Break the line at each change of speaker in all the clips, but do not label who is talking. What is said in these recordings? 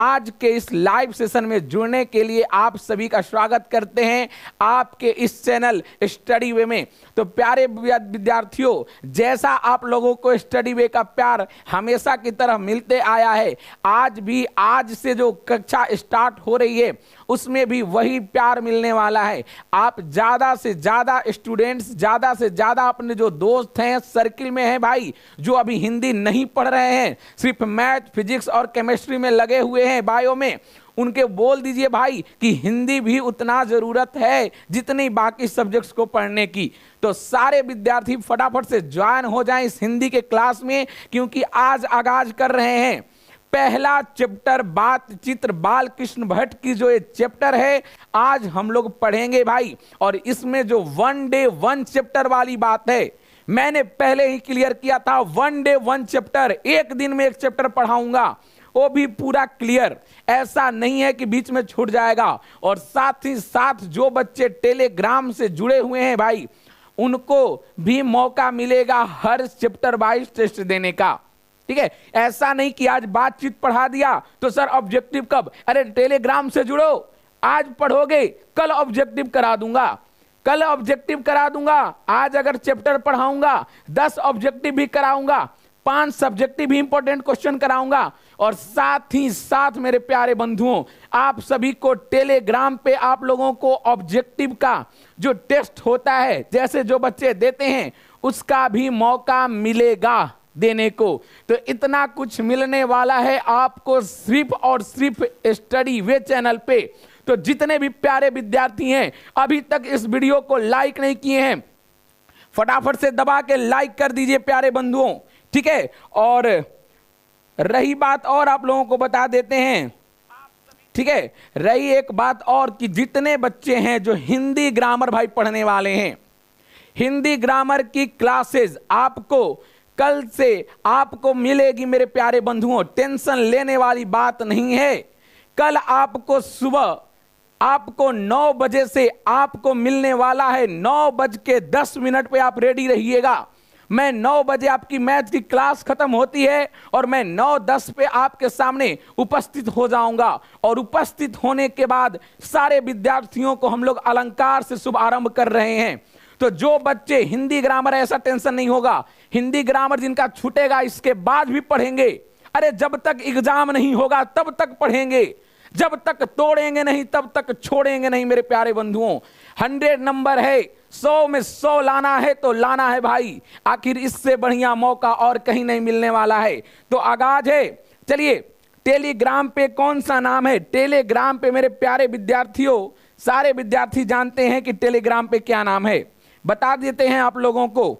आज के इस लाइव सेशन में जुड़ने के लिए आप सभी का स्वागत करते हैं आपके इस चैनल स्टडी वे में। तो प्यारे विद्यार्थियों, जैसा आप लोगों को स्टडी वे का प्यार हमेशा की तरह मिलते आया है, आज से जो कक्षा स्टार्ट हो रही है उसमें भी वही प्यार मिलने वाला है। आप ज़्यादा से ज़्यादा स्टूडेंट्स, ज़्यादा से ज़्यादा अपने जो दोस्त हैं सर्किल में हैं भाई, जो अभी हिंदी नहीं पढ़ रहे हैं, सिर्फ मैथ, फिजिक्स और केमिस्ट्री में लगे हुए हैं, बायो में, उनके बोल दीजिए भाई कि हिंदी भी उतना ज़रूरत है जितनी बाकी सब्जेक्ट्स को पढ़ने की। तो सारे विद्यार्थी फटाफट से ज्वाइन हो जाएं इस हिंदी के क्लास में, क्योंकि आज आगाज कर रहे हैं पहला चैप्टर बातचित्र बाल कृष्ण भट्ट की जो ये चैप्टर है आज हम लोग पढ़ेंगे भाई। और इसमें जो 1 डे 1 चैप्टर वाली बात है मैंने पहले ही क्लियर किया था। 1 डे 1 चैप्टर, एक दिन में एक चैप्टर पढ़ाऊंगा, वो भी पूरा क्लियर, ऐसा नहीं है कि बीच में छूट जाएगा। और साथ ही साथ जो बच्चे टेलीग्राम से जुड़े हुए हैं भाई, उनको भी मौका मिलेगा हर चैप्टर वाइज टेस्ट देने का, ठीक है। ऐसा नहीं कि आज बातचीत पढ़ा दिया तो सर ऑब्जेक्टिव कब, अरे टेलीग्राम से जुड़ो, आज पढ़ोगे कल ऑब्जेक्टिव करा दूंगा, कल ऑब्जेक्टिव करा दूंगा, आज अगर चैप्टर पढ़ाऊंगा 10 ऑब्जेक्टिव भी कराऊंगा, 5 सब्जेक्टिव भी इंपॉर्टेंट क्वेश्चन कराऊंगा। और साथ ही साथ मेरे प्यारे बंधुओं, आप सभी को टेलीग्राम पे आप लोगों को ऑब्जेक्टिव का जो टेस्ट होता है, जैसे जो बच्चे देते हैं उसका भी मौका मिलेगा देने को। तो इतना कुछ मिलने वाला है आपको सिर्फ और सिर्फ स्टडी वे चैनल पे। तो जितने भी प्यारे विद्यार्थी हैं अभी तक इस वीडियो को लाइक नहीं किए हैं, फटाफट से दबा के लाइक कर दीजिए प्यारे बंधुओं, ठीक है। और रही बात और आप लोगों को बता देते हैं, ठीक है, रही एक बात और कि जितने बच्चे हैं जो हिंदी ग्रामर भाई पढ़ने वाले हैं, हिंदी ग्रामर की क्लासेस आपको कल से आपको मिलेगी मेरे प्यारे बंधुओं। टेंशन लेने वाली बात नहीं है। कल आपको सुबह आपको 9 बजे से आपको मिलने वाला है। 9:10 पे आप रेडी रहिएगा। मैं 9 बजे आपकी मैथ की क्लास खत्म होती है और मैं 9:10 पे आपके सामने उपस्थित हो जाऊंगा। और उपस्थित होने के बाद सारे विद्यार्थियों को हम लोग अलंकार से शुभारंभ कर रहे हैं। तो जो बच्चे हिंदी ग्रामर, ऐसा टेंशन नहीं होगा, हिंदी ग्रामर जिनका छूटेगा इसके बाद भी पढ़ेंगे। अरे जब तक एग्जाम नहीं होगा तब तक पढ़ेंगे, जब तक तोड़ेंगे नहीं तब तक छोड़ेंगे नहीं मेरे प्यारे बंधुओं। 100 नंबर है, 100 में 100 लाना है तो लाना है भाई। आखिर इससे बढ़िया मौका और कहीं नहीं मिलने वाला है। तो आगाज है। चलिए, टेलीग्राम पे कौन सा नाम है? टेलीग्राम पे मेरे प्यारे विद्यार्थियों, सारे विद्यार्थी जानते हैं कि टेलीग्राम पे क्या नाम है, बता देते हैं आप लोगों को।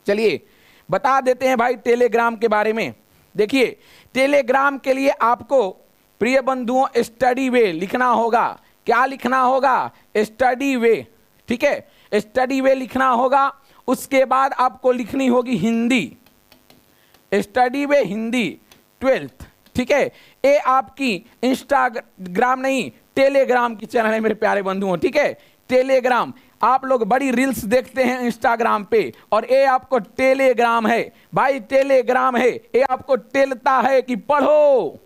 चलिए बता देते हैं भाई टेलीग्राम के बारे में। देखिए, टेलीग्राम के लिए आपको प्रिय बंधुओं स्टडी वे लिखना होगा। क्या लिखना होगा? स्टडी वे, ठीक है, स्टडी वे लिखना होगा। उसके बाद आपको लिखनी होगी हिंदी, स्टडी वे हिंदी 12th, ठीक है। ये आपकी इंस्टाग्राम नहीं, टेलीग्राम की चैनल है मेरे प्यारे बंधुओं, ठीक है। टेलीग्राम, आप लोग बड़ी रील्स देखते हैं इंस्टाग्राम पे, और ये आपको टेलीग्राम है भाई, टेलीग्राम है। ये आपको टेलता है कि पढ़ो,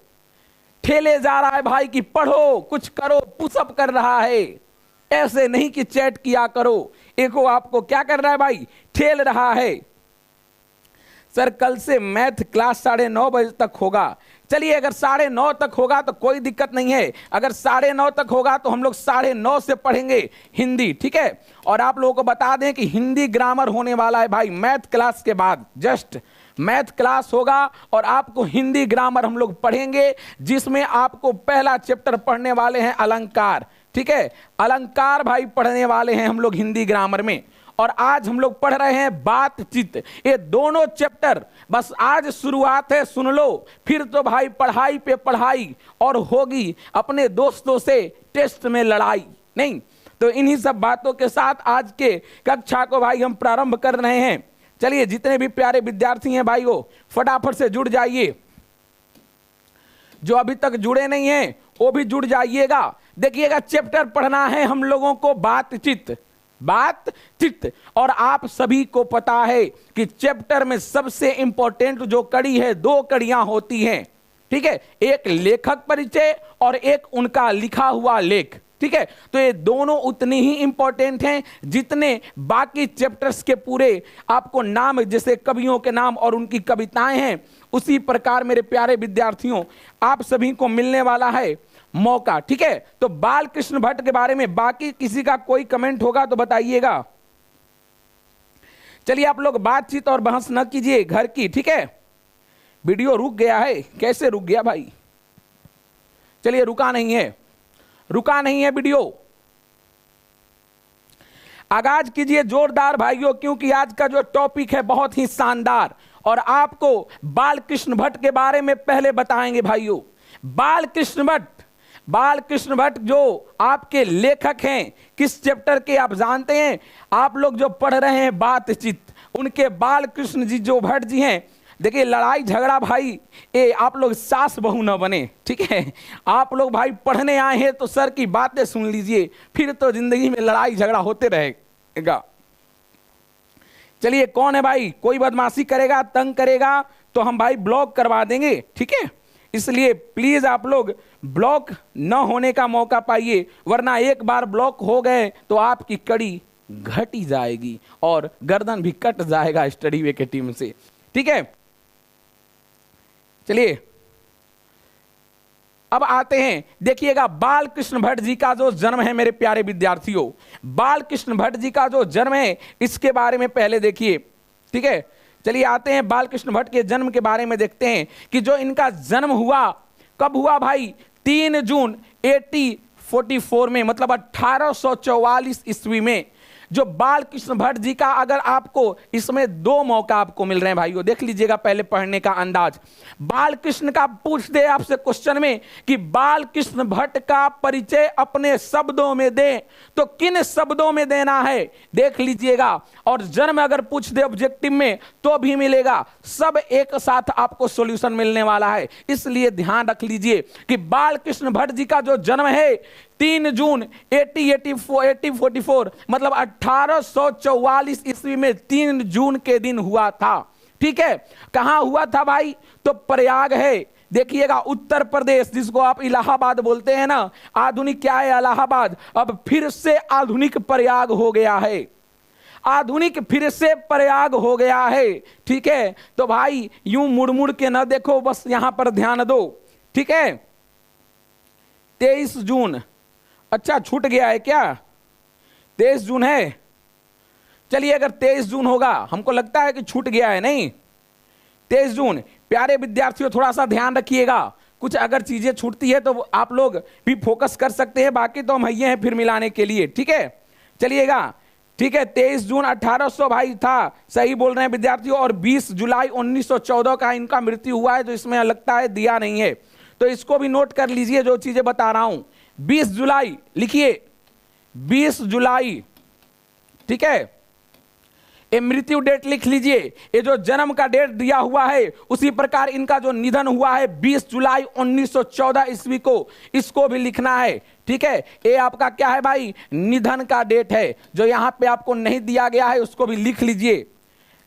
ठेले जा रहा है भाई कि पढ़ो, कुछ करो, पुशअप कर रहा है। ऐसे नहीं कि चैट किया करो, एको आपको क्या कर रहा है भाई, ठेल रहा है। सर कल से मैथ क्लास 9:30 बजे तक होगा। चलिए, अगर 9:30 तक होगा तो कोई दिक्कत नहीं है। अगर 9:30 तक होगा तो हम लोग 9:30 से पढ़ेंगे हिंदी, ठीक है। और आप लोगों को बता दें कि हिंदी ग्रामर होने वाला है भाई मैथ क्लास के बाद, जस्ट मैथ क्लास होगा और आपको हिंदी ग्रामर हम लोग पढ़ेंगे, जिसमें आपको पहला चैप्टर पढ़ने वाले हैं अलंकार, ठीक है। अलंकार भाई पढ़ने वाले हैं हम लोग हिंदी ग्रामर में। और आज हम लोग पढ़ रहे हैं बातचीत। ये दोनों चैप्टर बस आज शुरुआत है, सुन लो, फिर तो भाई पढ़ाई पे पढ़ाई और होगी अपने दोस्तों से टेस्ट में लड़ाई नहीं। तो इन्हीं सब बातों के साथ आज के कक्षा को भाई हम प्रारंभ कर रहे हैं। चलिए, जितने भी प्यारे विद्यार्थी हैं भाई वो फटाफट से जुड़ जाइए। जो अभी तक जुड़े नहीं हैं वो भी जुड़ जाइएगा। देखिएगा, चैप्टर पढ़ना है हम लोगों को बातचीत, बातचीत। और आप सभी को पता है कि चैप्टर में सबसे इंपॉर्टेंट जो कड़ी है, 2 कड़ियां होती हैं, ठीक है, एक लेखक परिचय और एक उनका लिखा हुआ लेख। ठीक है, तो ये दोनों उतने ही इंपॉर्टेंट हैं जितने बाकी चैप्टर्स के पूरे आपको नाम, जैसे कवियों के नाम और उनकी कविताएं हैं, उसी प्रकार मेरे प्यारे विद्यार्थियों आप सभी को मिलने वाला है मौका। ठीक है, तो बाल कृष्ण भट्ट के बारे में बाकी किसी का कोई कमेंट होगा तो बताइएगा। चलिए आप लोग बातचीत और बहस न कीजिए घर की। ठीक है, वीडियो रुक गया है, कैसे रुक गया भाई? चलिए रुका नहीं है, रुका नहीं है वीडियो। आगाज कीजिए जोरदार भाइयों, क्योंकि आज का जो टॉपिक है बहुत ही शानदार और आपको बाल कृष्ण भट्ट के बारे में पहले बताएंगे भाइयों। बाल कृष्ण भट्ट जो आपके लेखक हैं, किस चैप्टर के आप जानते हैं? आप लोग जो पढ़ रहे हैं बातचीत, उनके बाल कृष्ण जी जो भट्ट जी हैं, देखिए लड़ाई झगड़ा भाई ये आप लोग सास बहू न बने। ठीक है, आप लोग भाई पढ़ने आए हैं तो सर की बातें सुन लीजिए, फिर तो जिंदगी में लड़ाई झगड़ा होते रहेगा। चलिए कौन है भाई, कोई बदमाशी करेगा, तंग करेगा तो हम भाई ब्लॉक करवा देंगे। ठीक है, इसलिए प्लीज आप लोग ब्लॉक न होने का मौका पाइए, वरना एक बार ब्लॉक हो गए तो आपकी कड़ी घट ही जाएगी और गर्दन भी कट जाएगा स्टडी वे के टीम से। ठीक है, चलिए अब आते हैं, देखिएगा बाल कृष्ण भट्ट जी का जो जन्म है मेरे प्यारे विद्यार्थियों, बाल कृष्ण भट्ट जी का जो जन्म है इसके बारे में पहले देखिए। ठीक है, चलिए आते हैं बाल कृष्ण भट्ट के जन्म के बारे में देखते हैं कि जो इनका जन्म हुआ कब हुआ भाई? 3 जून 1844 में, मतलब 1844 ईस्वी में। जो बाल कृष्ण भट्ट जी का, अगर आपको इसमें 2 मौका आपको मिल रहे हैं भाइयों, देख लीजिएगा पहले पढ़ने का अंदाज। बाल कृष्ण का पूछ दे आपसे क्वेश्चन में कि बाल कृष्ण भट्ट का परिचय अपने शब्दों में दे, तो किन शब्दों में देना है देख लीजिएगा। और जन्म अगर पूछ दे ऑब्जेक्टिव में तो भी मिलेगा, सब एक साथ आपको सॉल्यूशन मिलने वाला है। इसलिए ध्यान रख लीजिए कि बाल कृष्ण भट्ट जी का जो जन्म है 3 जून 1844 मतलब 1844 ईस्वी में 3 जून के दिन हुआ था। ठीक है, कहां हुआ था भाई? तो प्रयाग है, देखिएगा उत्तर प्रदेश, जिसको आप इलाहाबाद बोलते हैं ना, आधुनिक क्या है इलाहाबाद, अब फिर से आधुनिक प्रयाग हो गया है, आधुनिक फिर से प्रयाग हो गया है। ठीक है, तो भाई यूं मुड़ मुड़ के ना देखो, बस यहां पर ध्यान दो। ठीक है, 23 जून, अच्छा छूट गया है क्या? 23 जून है। चलिए अगर 23 जून होगा, हमको लगता है कि छूट गया है, नहीं 23 जून। प्यारे विद्यार्थियों थोड़ा सा ध्यान रखिएगा, कुछ अगर चीजें छूटती है तो आप लोग भी फोकस कर सकते हैं, बाकी तो हम ये हैं फिर मिलाने के लिए। ठीक है, चलिएगा। ठीक है, 23 जून 1800 भाई था, सही बोल रहे हैं विद्यार्थियों। और 20 जुलाई 1914 का इनका मृत्यु हुआ है, जो इसमें लगता है दिया नहीं है, तो इसको भी नोट कर लीजिए जो चीजें बता रहा हूं। 20 जुलाई लिखिए, 20 जुलाई। ठीक है, ये मृत्यु डेट लिख लीजिए, ये जो जन्म का डेट दिया हुआ है उसी प्रकार इनका जो निधन हुआ है 20 जुलाई 1914 ईस्वी को, इसको भी लिखना है। ठीक है, ये आपका क्या है भाई? निधन का डेट है, जो यहां पे आपको नहीं दिया गया है उसको भी लिख लीजिए।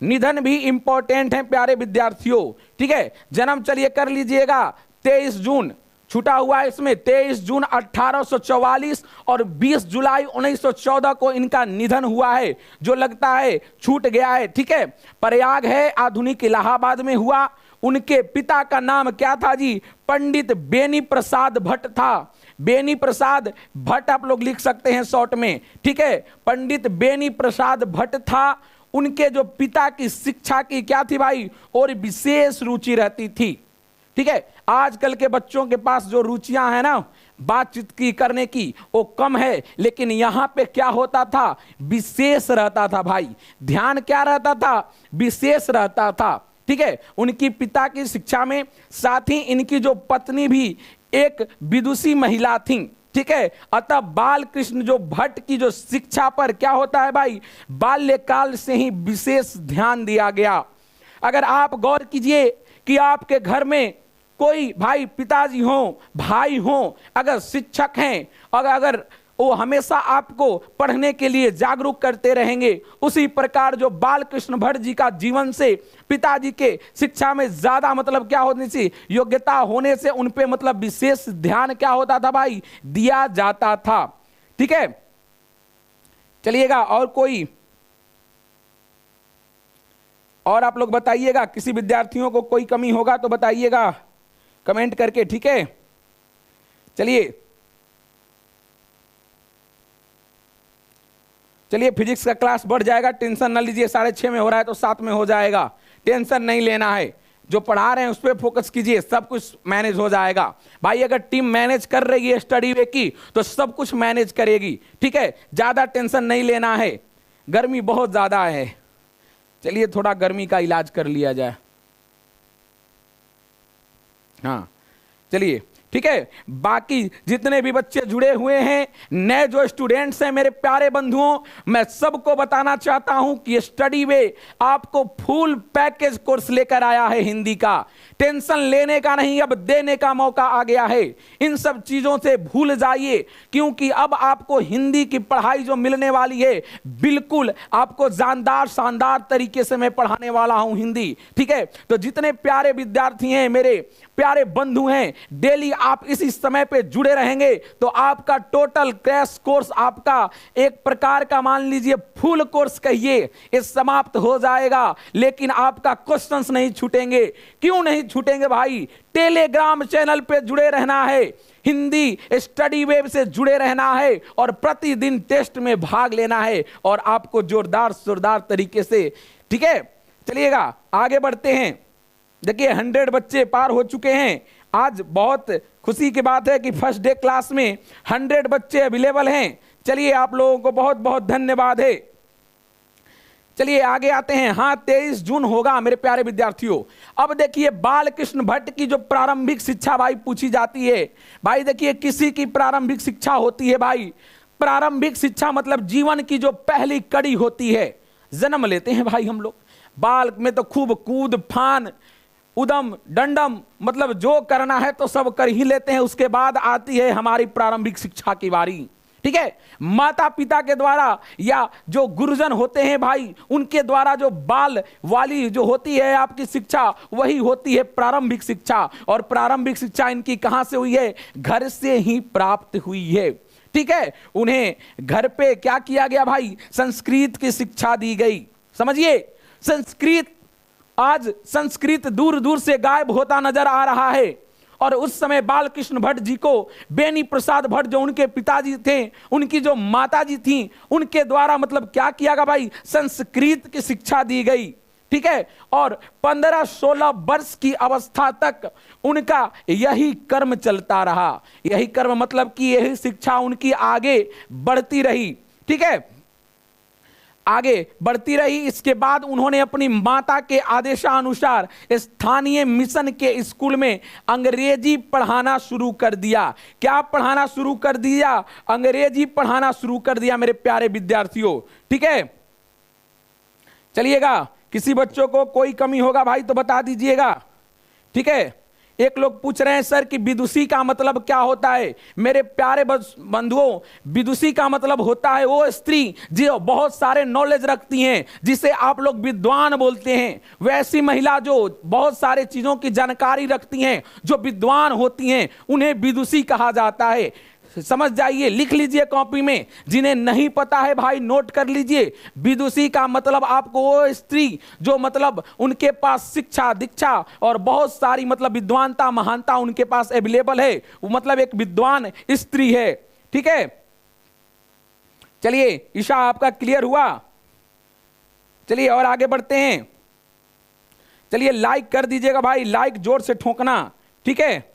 निधन भी इंपॉर्टेंट है प्यारे विद्यार्थियों। ठीक है, जन्म चलिए कर लीजिएगा 23 जून, छूटा हुआ है इसमें 23 जून 1844 और 20 जुलाई 1914 को इनका निधन हुआ है, जो लगता है छूट गया है। ठीक है, प्रयाग है, आधुनिक इलाहाबाद में हुआ। उनके पिता का नाम क्या था जी? पंडित बेनी प्रसाद भट्ट था। बेनी प्रसाद भट्ट आप लोग लिख सकते हैं शॉर्ट में। ठीक है, पंडित बेनी प्रसाद भट्ट था। उनके जो पिता की शिक्षा की क्या थी भाई? और विशेष रुचि रहती थी। ठीक है, आजकल के बच्चों के पास जो रुचियां हैं ना बातचीत की करने की वो कम है, लेकिन यहां पे क्या होता था? विशेष रहता था भाई। ध्यान क्या रहता था? विशेष रहता था। ठीक है, उनकी पिता की शिक्षा में, साथ ही इनकी जो पत्नी भी एक विदुषी महिला थी। ठीक है, अतः बाल कृष्ण जो भट्ट की जो शिक्षा पर क्या होता है भाई? बाल्यकाल से ही विशेष ध्यान दिया गया। अगर आप गौर कीजिए कि आपके घर में कोई भाई, पिताजी हो, भाई हो, अगर शिक्षक हैं और अगर वो हमेशा आपको पढ़ने के लिए जागरूक करते रहेंगे। उसी प्रकार जो बालकृष्ण भट्ट जी का जीवन से पिताजी के शिक्षा में ज्यादा मतलब क्या होनी चाहिए, योग्यता होने से उन पे मतलब विशेष ध्यान क्या होता था भाई, दिया जाता था। ठीक है, चलिएगा और कोई और आप लोग बताइएगा, किसी विद्यार्थियों को कोई कमी होगा तो बताइएगा कमेंट करके। ठीक है, चलिए फिजिक्स का क्लास बढ़ जाएगा, टेंशन न लीजिए। 6:30 में हो रहा है तो 7 में हो जाएगा, टेंशन नहीं लेना है। जो पढ़ा रहे हैं उस पर फोकस कीजिए, सब कुछ मैनेज हो जाएगा भाई। अगर टीम मैनेज कर रही है स्टडी वे की तो सब कुछ मैनेज करेगी। ठीक है, ज्यादा टेंशन नहीं लेना है। गर्मी बहुत ज्यादा है, चलिए थोड़ा गर्मी का इलाज कर लिया जाए। हाँ चलिए, ठीक है। बाकी जितने भी बच्चे जुड़े हुए हैं, नए जो स्टूडेंट्स हैं मेरे प्यारे बंधुओं, मैं सबको बताना चाहता हूं कि स्टडी वे आपको फुल पैकेज कोर्स लेकर आया है हिंदी का। टेंशन लेने का नहीं, अब देने का मौका आ गया है। इन सब चीजों से भूल जाइए, क्योंकि अब आपको हिंदी की पढ़ाई जो मिलने वाली है, बिल्कुल आपको जानदार शानदार तरीके से मैं पढ़ाने वाला हूं हिंदी। ठीक है, तो जितने प्यारे विद्यार्थी हैं, मेरे प्यारे बंधु हैं, डेली आप इसी समय पे जुड़े रहेंगे तो आपका टोटल क्रैश कोर्स, आपका एक प्रकार का मान लीजिए फुल कोर्स कहिए, ये समाप्त हो जाएगा। लेकिन आपका क्वेश्चंस नहीं छूटेंगे। क्यों नहीं छूटेंगे भाई? टेलीग्राम चैनल पे जुड़े रहना है, हिंदी स्टडी वेब से जुड़े रहना है और प्रतिदिन टेस्ट में भाग लेना है और आपको जोरदार जोरदार तरीके से। ठीक है, चलिएगा आगे बढ़ते हैं। देखिए 100 बच्चे पार हो चुके हैं। आज बहुत खुशी की बात है कि फर्स्ट डे क्लास में 100 बच्चे अवेलेबल हैं। चलिए आप लोगों को बहुत बहुत धन्यवाद है। चलिए आगे आते हैं। हाँ, 23 जून होगा मेरे प्यारे विद्यार्थियों। अब देखिए बालकृष्ण भट्ट की जो प्रारंभिक शिक्षा भाई पूछी जाती है, भाई देखिए किसी की प्रारंभिक शिक्षा होती है भाई, प्रारंभिक शिक्षा मतलब जीवन की जो पहली कड़ी होती है। जन्म लेते हैं भाई हम लोग, बाल में तो खूब कूद फान उदम डंडम मतलब जो करना है तो सब कर ही लेते हैं। उसके बाद आती है हमारी प्रारंभिक शिक्षा की बारी। ठीक है, माता पिता के द्वारा या जो गुरुजन होते हैं भाई, उनके द्वारा जो बाल वाली जो होती है आपकी शिक्षा, वही होती है प्रारंभिक शिक्षा। और प्रारंभिक शिक्षा इनकी कहां से हुई है? घर से ही प्राप्त हुई है। ठीक है, उन्हें घर पे क्या किया गया भाई? संस्कृत की शिक्षा दी गई। समझिए, संस्कृत, आज संस्कृत दूर दूर से गायब होता नजर आ रहा है। और उस समय बालकृष्ण भट्ट जी को बेनी प्रसाद भट्ट जो उनके पिताजी थे, उनकी जो माताजी थी, उनके द्वारा मतलब क्या किया गया भाई? संस्कृत की शिक्षा दी गई। ठीक है, और 15-16 वर्ष की अवस्था तक उनका यही कर्म चलता रहा। यही कर्म मतलब कि यही शिक्षा उनकी आगे बढ़ती रही। ठीक है, आगे बढ़ती रही। इसके बाद उन्होंने अपनी माता के आदेशानुसार स्थानीय मिशन के स्कूल में अंग्रेजी पढ़ाना शुरू कर दिया। क्या पढ़ाना शुरू कर दिया? अंग्रेजी पढ़ाना शुरू कर दिया मेरे प्यारे विद्यार्थियों। ठीक है, चलिएगा, किसी बच्चों को कोई कमी होगा भाई तो बता दीजिएगा। ठीक है, एक लोग पूछ रहे हैं सर कि विदुषी का मतलब क्या होता है? मेरे प्यारे बंधुओं, विदुषी का मतलब होता है वो स्त्री जो बहुत सारे नॉलेज रखती हैं, जिसे आप लोग विद्वान बोलते हैं। वैसी महिला जो बहुत सारे चीजों की जानकारी रखती हैं, जो विद्वान होती हैं, उन्हें विदुषी कहा जाता है। समझ जाइए, लिख लीजिए कॉपी में। जिन्हें नहीं पता है भाई नोट कर लीजिए। विदुषी का मतलब आपको वो स्त्री जो मतलब उनके पास शिक्षा दीक्षा और बहुत सारी मतलब विद्वानता महानता उनके पास अवेलेबल है, वो मतलब एक विद्वान स्त्री है। ठीक है, चलिए ईशा आपका क्लियर हुआ। चलिए और आगे बढ़ते हैं। चलिए लाइक कर दीजिएगा भाई, लाइक जोर से ठोकना। ठीक है,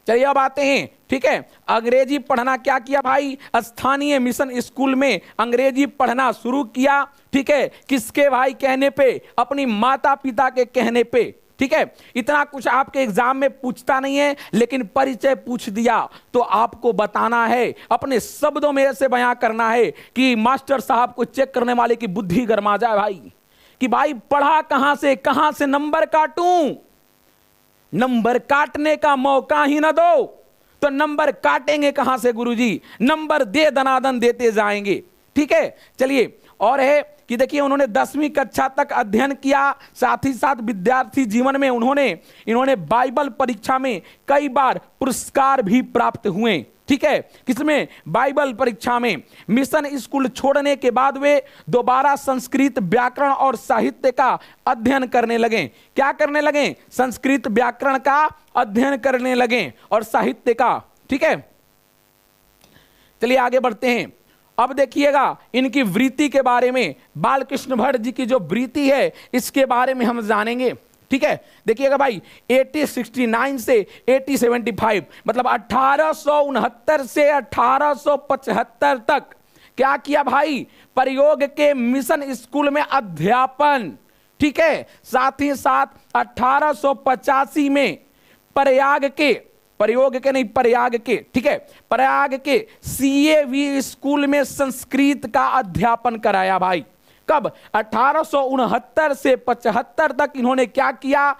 चलिए अब आते हैं। ठीक है, अंग्रेजी पढ़ना क्या किया भाई? स्थानीय मिशन स्कूल में अंग्रेजी पढ़ना शुरू किया। ठीक है, किसके भाई कहने पे? अपनी माता पिता के कहने पे। ठीक है, इतना कुछ आपके एग्जाम में पूछता नहीं है, लेकिन परिचय पूछ दिया तो आपको बताना है, अपने शब्दों में ऐसे बयां करना है कि मास्टर साहब को चेक करने वाले की बुद्धि गरमा जाए भाई, कि भाई पढ़ा कहां से नंबर काटूं। नंबर काटने का मौका ही ना दो। तो नंबर काटेंगे कहां से गुरुजी? नंबर दे दनादन देते जाएंगे। ठीक है, चलिए और है कि देखिए उन्होंने 10वीं कक्षा तक अध्ययन किया, साथ ही साथ विद्यार्थी जीवन में इन्होंने बाइबल परीक्षा में कई बार पुरस्कार भी प्राप्त हुए। ठीक है, किसमें? बाइबल परीक्षा में। मिशन स्कूल छोड़ने के बाद वे दोबारा संस्कृत व्याकरण और साहित्य का अध्ययन करने लगे। क्या करने लगे? संस्कृत व्याकरण का अध्ययन करने लगे और साहित्य का। ठीक है, चलिए आगे बढ़ते हैं। अब देखिएगा इनकी वृत्ति के बारे में, बालकृष्ण भट्ट जी की जो वृत्ति है इसके बारे में हम जानेंगे। ठीक है, देखिएगा भाई 1869 से 1875 मतलब 1869 से 1875 तक क्या किया भाई? प्रयोग के मिशन स्कूल में अध्यापन। ठीक है, साथ ही साथ 1885 में प्रयाग के CAV स्कूल में संस्कृत का अध्यापन कराया भाई। कब? 1869 से 75 तक इन्होंने क्या किया?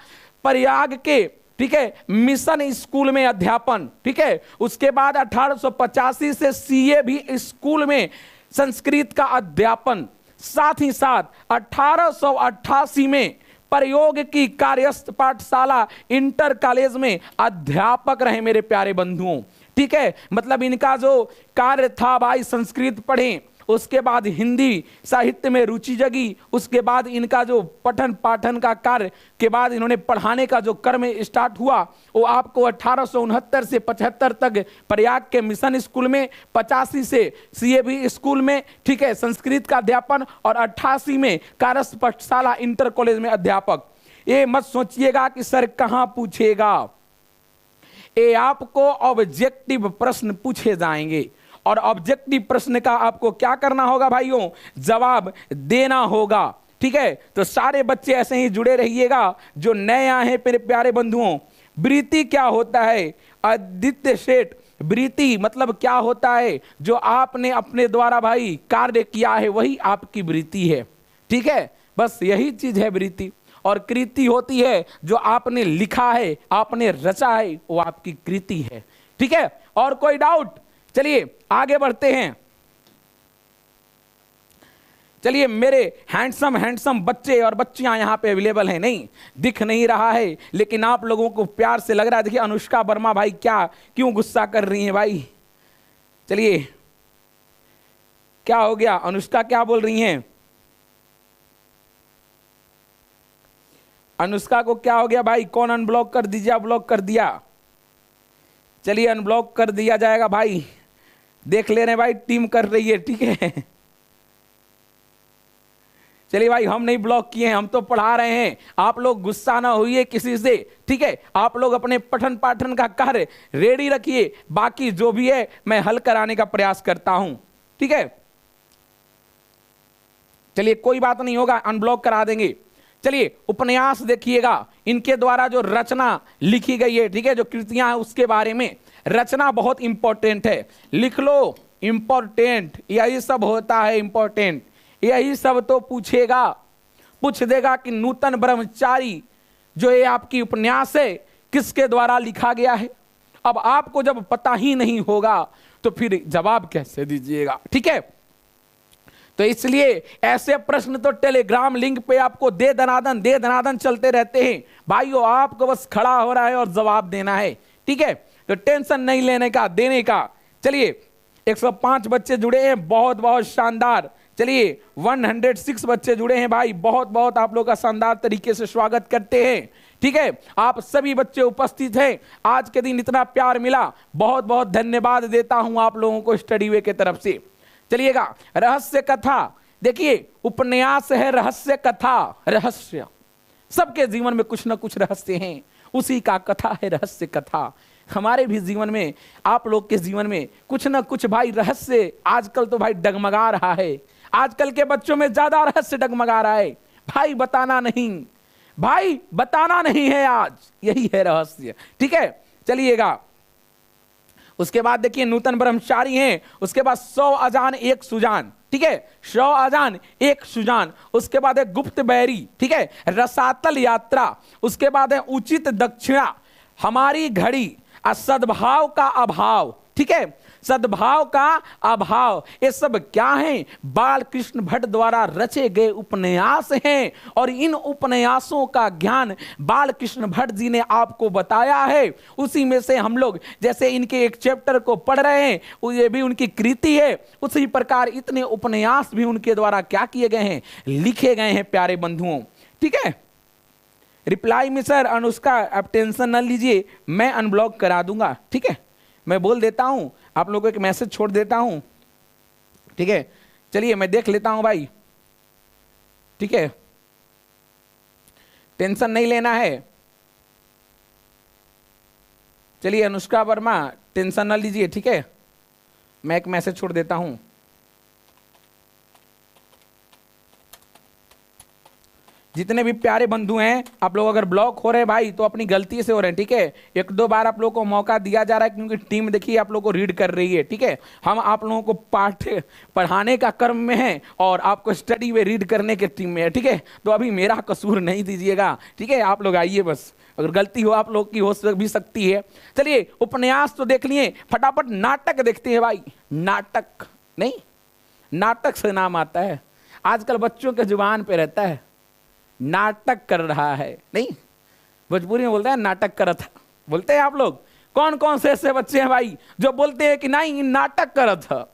प्रयाग के, ठीक है, मिशन स्कूल में अध्यापन। ठीक है, उसके बाद 1885 से CAV स्कूल में संस्कृत का अध्यापन। साथ ही साथ 1888 में प्रयोग की कार्यस्थ पाठशाला इंटर कॉलेज में अध्यापक रहे मेरे प्यारे बंधुओं। ठीक है, मतलब इनका जो कार्य था भाई, संस्कृत पढ़े, उसके बाद हिंदी साहित्य में रुचि जगी, उसके बाद इनका जो पठन पाठन का कार्य के बाद इन्होंने पढ़ाने का जो कर्म स्टार्ट हुआ वो आपको 1869 से 75 तक प्रयाग के मिशन स्कूल में, 85 से CAV स्कूल में, ठीक है, संस्कृत का अध्यापन, और 88 में कार्यस्थ पाठशाला इंटर कॉलेज में अध्यापक। ये मत सोचिएगा कि सर कहां पूछेगा, ये आपको ऑब्जेक्टिव प्रश्न पूछे जाएंगे और ऑब्जेक्टिव प्रश्न का आपको क्या करना होगा भाइयों? जवाब देना होगा। ठीक है, तो सारे बच्चे ऐसे ही जुड़े रहिएगा जो नए आए हैं मेरे प्यारे बंधुओं। वृत्ति क्या होता है? आदित्य सेठ, वृत्ति मतलब क्या होता है? जो आपने अपने द्वारा भाई कार्य किया है वही आपकी वृत्ति है। ठीक है, बस यही चीज है वृत्ति। और कृति होती है जो आपने लिखा है, आपने रचा है, वो आपकी कृति है। ठीक है, और कोई डाउट? चलिए आगे बढ़ते हैं। चलिए, मेरे हैंडसम बच्चे और बच्चियां यहां पे अवेलेबल हैं, नहीं दिख नहीं रहा है लेकिन आप लोगों को प्यार से लग रहा है। देखिए अनुष्का वर्मा भाई क्यों गुस्सा कर रही हैं भाई? चलिए, क्या हो गया? अनुष्का क्या बोल रही हैं? अनुष्का को क्या हो गया भाई? कौन अनब्लॉक कर दीजिए? ब्लॉक कर दिया। चलिए अनब्लॉक कर दिया जाएगा भाई, देख ले रहे भाई, टीम कर रही है। ठीक है, चलिए भाई, हम नहीं ब्लॉक किए हैं, हम तो पढ़ा रहे हैं। आप लोग गुस्सा ना होइए किसी से। ठीक है, आप लोग अपने पठन पाठन का कार्य रेडी रखिए, बाकी जो भी है मैं हल कराने का प्रयास करता हूं। ठीक है, चलिए कोई बात नहीं होगा, अनब्लॉक करा देंगे। चलिए उपन्यास देखिएगा, इनके द्वारा जो रचना लिखी गई है, ठीक है, जो कृतियां हैं उसके बारे में। रचना बहुत इंपॉर्टेंट है, लिख लो, इंपॉर्टेंट यही सब होता है, इंपॉर्टेंट यही सब तो पूछ देगा कि नूतन ब्रह्मचारी जो ये आपकी उपन्यास है किसके द्वारा लिखा गया है। अब आपको जब पता ही नहीं होगा तो फिर जवाब कैसे दीजिएगा? ठीक है, तो इसलिए ऐसे प्रश्न तो टेलीग्राम लिंक पे आपको दे दनादन चलते रहते हैं भाइयों। आपको बस खड़ा हो रहा है और जवाब देना है। ठीक है, तो टेंशन नहीं लेने का, देने का। चलिए 105 बच्चे जुड़े हैं, बहुत बहुत शानदार। चलिए 106 बच्चे जुड़े हैं भाई, बहुत बहुत आप लोग का शानदार तरीके से स्वागत करते हैं। ठीक है, आप सभी बच्चे उपस्थित हैं, आज के दिन इतना प्यार मिला, बहुत बहुत धन्यवाद देता हूं आप लोगों को स्टडी वे के तरफ से। चलिएगा, रहस्य कथा देखिए, उपन्यास है रहस्य कथा। रहस्य सबके जीवन में कुछ ना कुछ रहस्य हैं, उसी का कथा है रहस्य कथा। हमारे भी जीवन में, आप लोग के जीवन में कुछ ना कुछ भाई रहस्य आजकल तो भाई डगमगा रहा है। आजकल के बच्चों में ज्यादा रहस्य डगमगा रहा है भाई, बताना नहीं है आज, यही है रहस्य। ठीक है, चलिएगा, उसके बाद देखिए नूतन ब्रह्मचारी हैं, उसके बाद 100 अजान 1 सुजान। ठीक है, 100 अजान 1 सुजान। उसके बाद है गुप्त बैरी, ठीक है, रसातल यात्रा। उसके बाद है उचित दक्षिणा, हमारी घड़ी, सद्भाव का अभाव, ठीक है, सद्भाव का अभाव, ये सब क्या है? बाल कृष्ण भट्ट द्वारा रचे गए उपन्यास हैं और इन उपन्यासों का ज्ञान बाल कृष्ण भट्ट जी ने आपको बताया है। उसी में से हम लोग जैसे इनके एक चैप्टर को पढ़ रहे हैं, ये भी उनकी कृति है, उसी प्रकार इतने उपन्यास भी उनके द्वारा क्या किए गए हैं? लिखे गए हैं प्यारे बंधुओं, ठीक है। रिप्लाई में सर अनुष्का आप टेंशन न लीजिए, मैं अनब्लॉक करा दूंगा, ठीक है, मैं बोल देता हूं, आप लोगों को एक मैसेज छोड़ देता हूं, ठीक है। चलिए मैं देख लेता हूं भाई, ठीक है, टेंशन नहीं लेना है। चलिए अनुष्का वर्मा टेंशन ना लीजिए, ठीक है, मैं एक मैसेज छोड़ देता हूं। जितने भी प्यारे बंधु हैं, आप लोग अगर ब्लॉक हो रहे हैं भाई तो अपनी गलती से हो रहे हैं, ठीक है। एक दो बार आप लोगों को मौका दिया जा रहा है क्योंकि टीम देखिए आप लोगों को रीड कर रही है, ठीक है। हम आप लोगों को पाठ पढ़ाने का क्रम में है और आपको स्टडी में रीड करने के टीम में है, ठीक है। तो अभी मेरा कसूर नहीं दीजिएगा, ठीक है, आप लोग आइए, बस अगर गलती हो आप लोग की हो भी सकती है। चलिए उपन्यास तो देख लिए, फटाफट नाटक देखते हैं भाई। नाटक नहीं, नाटक से नाम आता है, आजकल बच्चों के जुबान पे रहता है नाटक कर रहा है, नहीं भोजपुरी में बोलते हैं नाटक करत था, बोलते हैं आप लोग। कौन कौन से ऐसे बच्चे हैं भाई जो बोलते हैं कि नहीं नाटक करत था?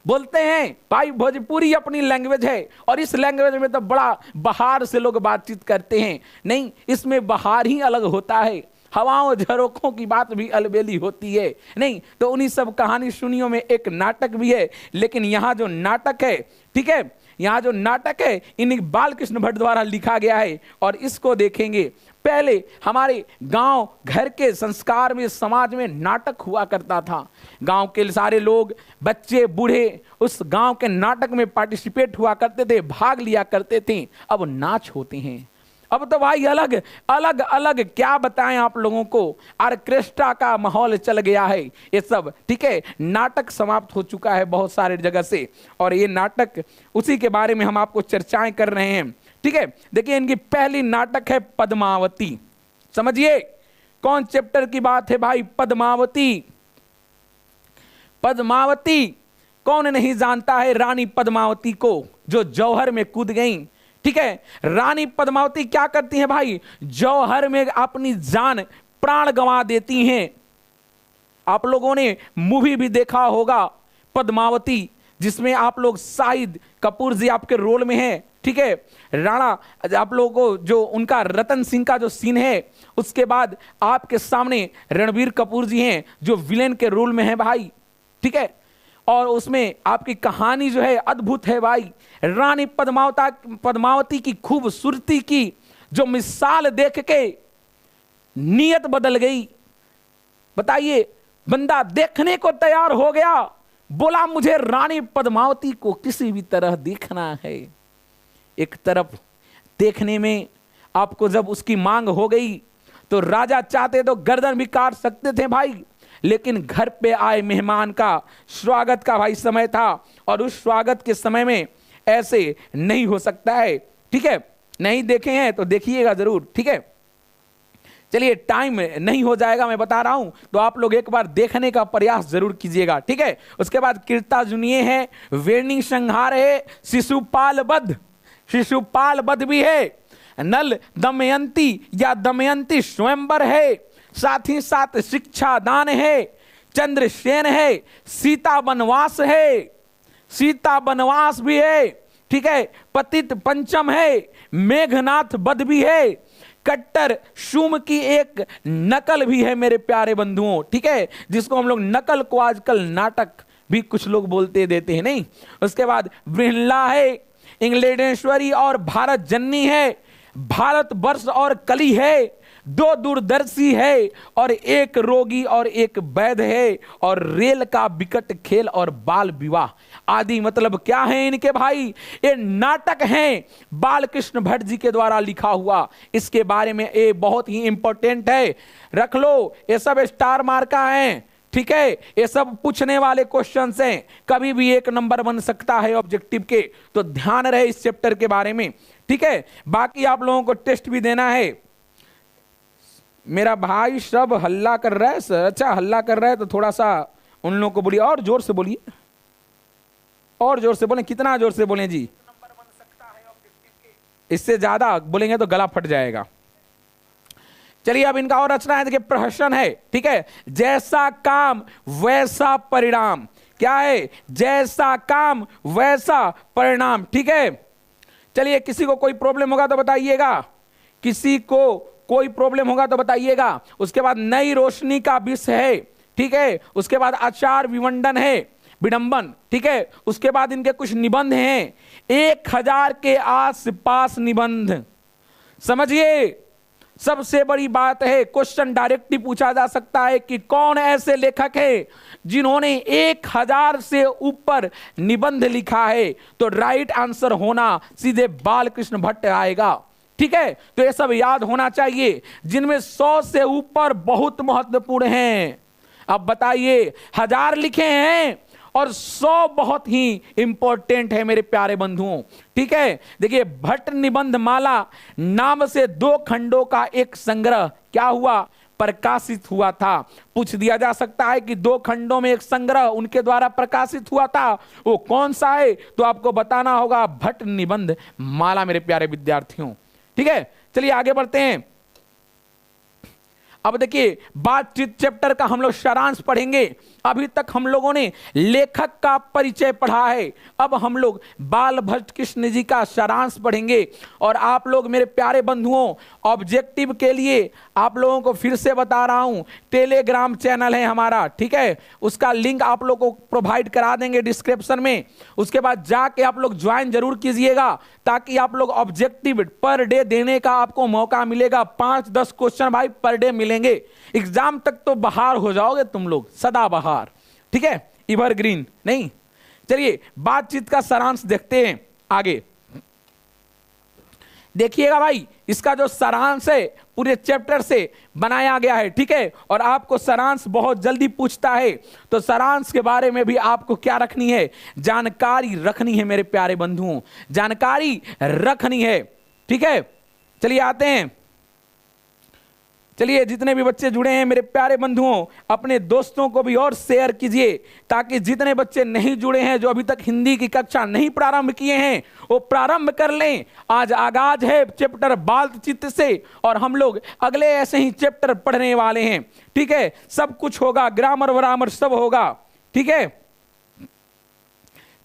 बोलते हैं भाई भोजपुरी अपनी लैंग्वेज है और इस लैंग्वेज में तो बड़ा बहार से लोग बातचीत करते हैं। नहीं, इसमें बहार ही अलग होता है, हवाओं झरोखों की बात भी अलबेली होती है। नहीं तो उन्हीं सब कहानी सुनियों में एक नाटक भी है, लेकिन यहाँ जो नाटक है, ठीक है, यहाँ जो नाटक है इन बाल कृष्ण भट्ट द्वारा लिखा गया है और इसको देखेंगे। पहले हमारे गांव घर के संस्कार में, समाज में नाटक हुआ करता था। गांव के सारे लोग, बच्चे बूढ़े उस गांव के नाटक में पार्टिसिपेट हुआ करते थे, भाग लिया करते थे। अब नाच होते हैं, अब तो भाई अलग अलग अलग क्या बताएं आप लोगों को, ऑर्केस्ट्रा का माहौल चल गया है ये सब, ठीक है। नाटक समाप्त हो चुका है बहुत सारे जगह से और ये नाटक, उसी के बारे में हम आपको चर्चाएं कर रहे हैं, ठीक है। देखिए इनकी पहली नाटक है पद्मावती। समझिए कौन चैप्टर की बात है भाई? पद्मावती। पद्मावती कौन नहीं जानता है रानी पद्मावती को जो जौहर में कूद गई, ठीक है। रानी पद्मावती क्या करती हैं भाई? जौहर में अपनी जान प्राण गंवा देती हैं। आप लोगों ने मूवी भी देखा होगा पद्मावती, जिसमें आप लोग शाहिद कपूर जी आपके रोल में हैं, ठीक है। राणा आप लोगों को जो उनका रतन सिंह का जो सीन है, उसके बाद आपके सामने रणबीर कपूर जी हैं जो विलेन के रोल में है भाई, ठीक है। और उसमें आपकी कहानी जो है अद्भुत है भाई। रानी पद्मावती की खूबसूरती की जो मिसाल देख के नीयत बदल गई। बताइए, बंदा देखने को तैयार हो गया, बोला मुझे रानी पद्मावती को किसी भी तरह देखना है। एक तरफ देखने में आपको जब उसकी मांग हो गई तो राजा चाहते तो गर्दन भी काट सकते थे भाई, लेकिन घर पे आए मेहमान का स्वागत का भाई समय था और उस स्वागत के समय में ऐसे नहीं हो सकता है, ठीक है। नहीं देखे हैं तो देखिएगा जरूर, ठीक है। चलिए टाइम नहीं हो जाएगा, मैं बता रहा हूं, तो आप लोग एक बार देखने का प्रयास जरूर कीजिएगा, ठीक है। उसके बाद कीर्ता जुनिये है, वेणी संहार है, शिशुपाल वध, शिशुपाल वध भी है, नल दमयंती या दमयंती स्वयंवर है, साथ ही साथ शिक्षा दान है, चंद्रसेन है, सीता वनवास है, सीता वनवास भी है, ठीक है। पतित पंचम है, मेघनाथ वध भी है, कट्टर शुम की एक नकल भी है मेरे प्यारे बंधुओं, ठीक है, जिसको हम लोग नकल को आजकल नाटक भी कुछ लोग बोलते देते हैं, नहीं। उसके बाद वृहला है, इंग्लैंडेश्वरी और भारत जननी है, भारत वर्ष और कली है, दो दूरदर्शी है और एक रोगी और एक वैध है, और रेल का विकट खेल और बाल विवाह आदि। मतलब क्या है इनके भाई? ये नाटक हैं बाल कृष्ण भट्ट जी के द्वारा लिखा हुआ। इसके बारे में ये बहुत ही इंपॉर्टेंट है, रख लो, ये सब स्टार मार्का है, ठीक है। ये सब पूछने वाले क्वेश्चंस हैं, कभी भी एक नंबर बन सकता है ऑब्जेक्टिव के, तो ध्यान रहे इस चैप्टर के बारे में, ठीक है। बाकी आप लोगों को टेस्ट भी देना है, मेरा भाई सब हल्ला कर रहा है सर। अच्छा हल्ला कर रहा है तो थोड़ा सा उन लोगों को बोलिए, और जोर से बोलिए, और जोर से बोले। कितना जोर से बोलें जी? इससे ज्यादा बोलेंगे तो गला फट जाएगा। चलिए अब इनका और रचना है, देखिए प्रहसन है, ठीक है। जैसा काम वैसा परिणाम, क्या है? जैसा काम वैसा परिणाम, ठीक है। चलिए किसी को कोई प्रॉब्लम होगा तो बताइएगा, किसी को कोई प्रॉब्लम होगा तो बताइएगा। उसके बाद नई रोशनी का विष है, ठीक है। उसके बाद आचार विवंडन है, विडंबन, ठीक है। उसके बाद इनके कुछ निबंध हैं, 1000 के आस पास निबंध। समझिए सबसे बड़ी बात है, क्वेश्चन डायरेक्टली पूछा जा सकता है कि कौन ऐसे लेखक है जिन्होंने 1000 से ऊपर निबंध लिखा है, तो राइट आंसर होना सीधे बालकृष्ण भट्ट आएगा, ठीक है। तो ये सब याद होना चाहिए, जिनमें 100 से ऊपर बहुत महत्वपूर्ण हैं। अब बताइए 1000 लिखे हैं और 100 बहुत ही इंपॉर्टेंट है मेरे प्यारे बंधुओं, ठीक है। देखिए भट्ट निबंध माला नाम से 2 खंडों का एक संग्रह क्या हुआ? प्रकाशित हुआ था। पूछ दिया जा सकता है कि 2 खंडों में एक संग्रह उनके द्वारा प्रकाशित हुआ था, वो कौन सा है? तो आपको बताना होगा भट्ट निबंध माला मेरे प्यारे विद्यार्थियों, ठीक है। चलिए आगे बढ़ते हैं। अब देखिए बातचीत चैप्टर का हम लोग सारांश पढ़ेंगे। अभी तक हम लोगों ने लेखक का परिचय पढ़ा है, अब हम लोग बाल भट्ट कृष्ण जी का सारांश पढ़ेंगे। और आप लोग मेरे प्यारे बंधुओं, ऑब्जेक्टिव के लिए आप लोगों को फिर से बता रहा हूं, टेलीग्राम चैनल है हमारा, ठीक है। उसका लिंक आप लोग को प्रोवाइड करा देंगे डिस्क्रिप्शन में। उसके बाद जाके आप लोग ज्वाइन जरूर कीजिएगा, ताकि आप लोग ऑब्जेक्टिव पर डे देने का आपको मौका मिलेगा। 5-10 क्वेश्चन भाई पर डे मिलेंगे। एग्जाम तक तो बहार हो जाओगे तुम लोग, सदा बहार, ठीक है, एवरग्रीन नहीं। चलिए बातचीत का सारांश देखते हैं आगे। देखिएगा भाई, इसका जो सारांश है पूरे चैप्टर से बनाया गया है, ठीक है। और आपको सारांश बहुत जल्दी पूछता है, तो सारांश के बारे में भी आपको क्या रखनी है? जानकारी रखनी है मेरे प्यारे बंधुओं, जानकारी रखनी है, ठीक है। चलिए आते हैं। चलिए जितने भी बच्चे जुड़े हैं मेरे प्यारे बंधुओं, अपने दोस्तों को भी और शेयर कीजिए, ताकि जितने बच्चे नहीं जुड़े हैं, जो अभी तक हिंदी की कक्षा नहीं प्रारंभ किए हैं, वो प्रारंभ कर लें। आज आगाज है चैप्टर बातचीत से, और हम लोग अगले ऐसे ही चैप्टर पढ़ने वाले हैं, ठीक है। सब कुछ होगा, ग्रामर वरामर सब होगा, ठीक है।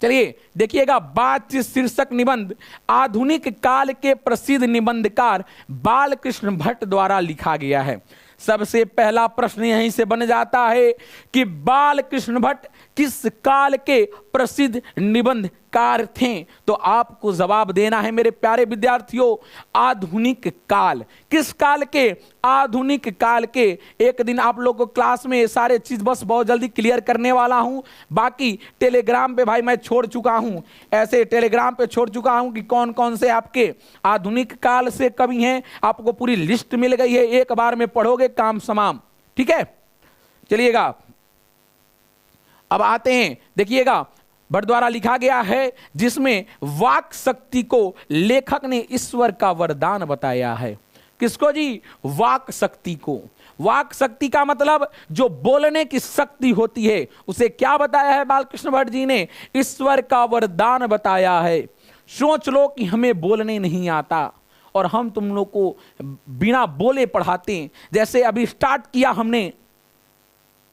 चलिए देखिएगा, बातचीत शीर्षक निबंध आधुनिक काल के प्रसिद्ध निबंधकार बालकृष्ण भट्ट द्वारा लिखा गया है। सबसे पहला प्रश्न यहीं से बन जाता है कि बालकृष्ण भट्ट किस काल के प्रसिद्ध निबंधकार थे? तो आपको जवाब देना है मेरे प्यारे विद्यार्थियों, आधुनिक काल। किस काल के? आधुनिक काल के। एक दिन आप लोग को क्लास में सारे चीज बस बहुत जल्दी क्लियर करने वाला हूं। बाकी टेलीग्राम पे भाई मैं छोड़ चुका हूं, ऐसे टेलीग्राम पे छोड़ चुका हूं कि कौन कौन से आपके आधुनिक काल से कवि हैं, आपको पूरी लिस्ट मिल गई है, एक बार में पढ़ोगे काम तमाम, ठीक है। चलिएगा अब आते हैं, देखिएगा भट्ट द्वारा लिखा गया है, जिसमें वाक शक्ति को लेखक ने ईश्वर का वरदान बताया है। किसको जी? वाक शक्ति को। वाक शक्ति का मतलब जो बोलने की शक्ति होती है, उसे क्या बताया है बालकृष्ण भट्ट जी ने? ईश्वर का वरदान बताया है। सोच लो कि हमें बोलने नहीं आता और हम तुम लोग को बिना बोले पढ़ाते हैं। जैसे अभी स्टार्ट किया हमने,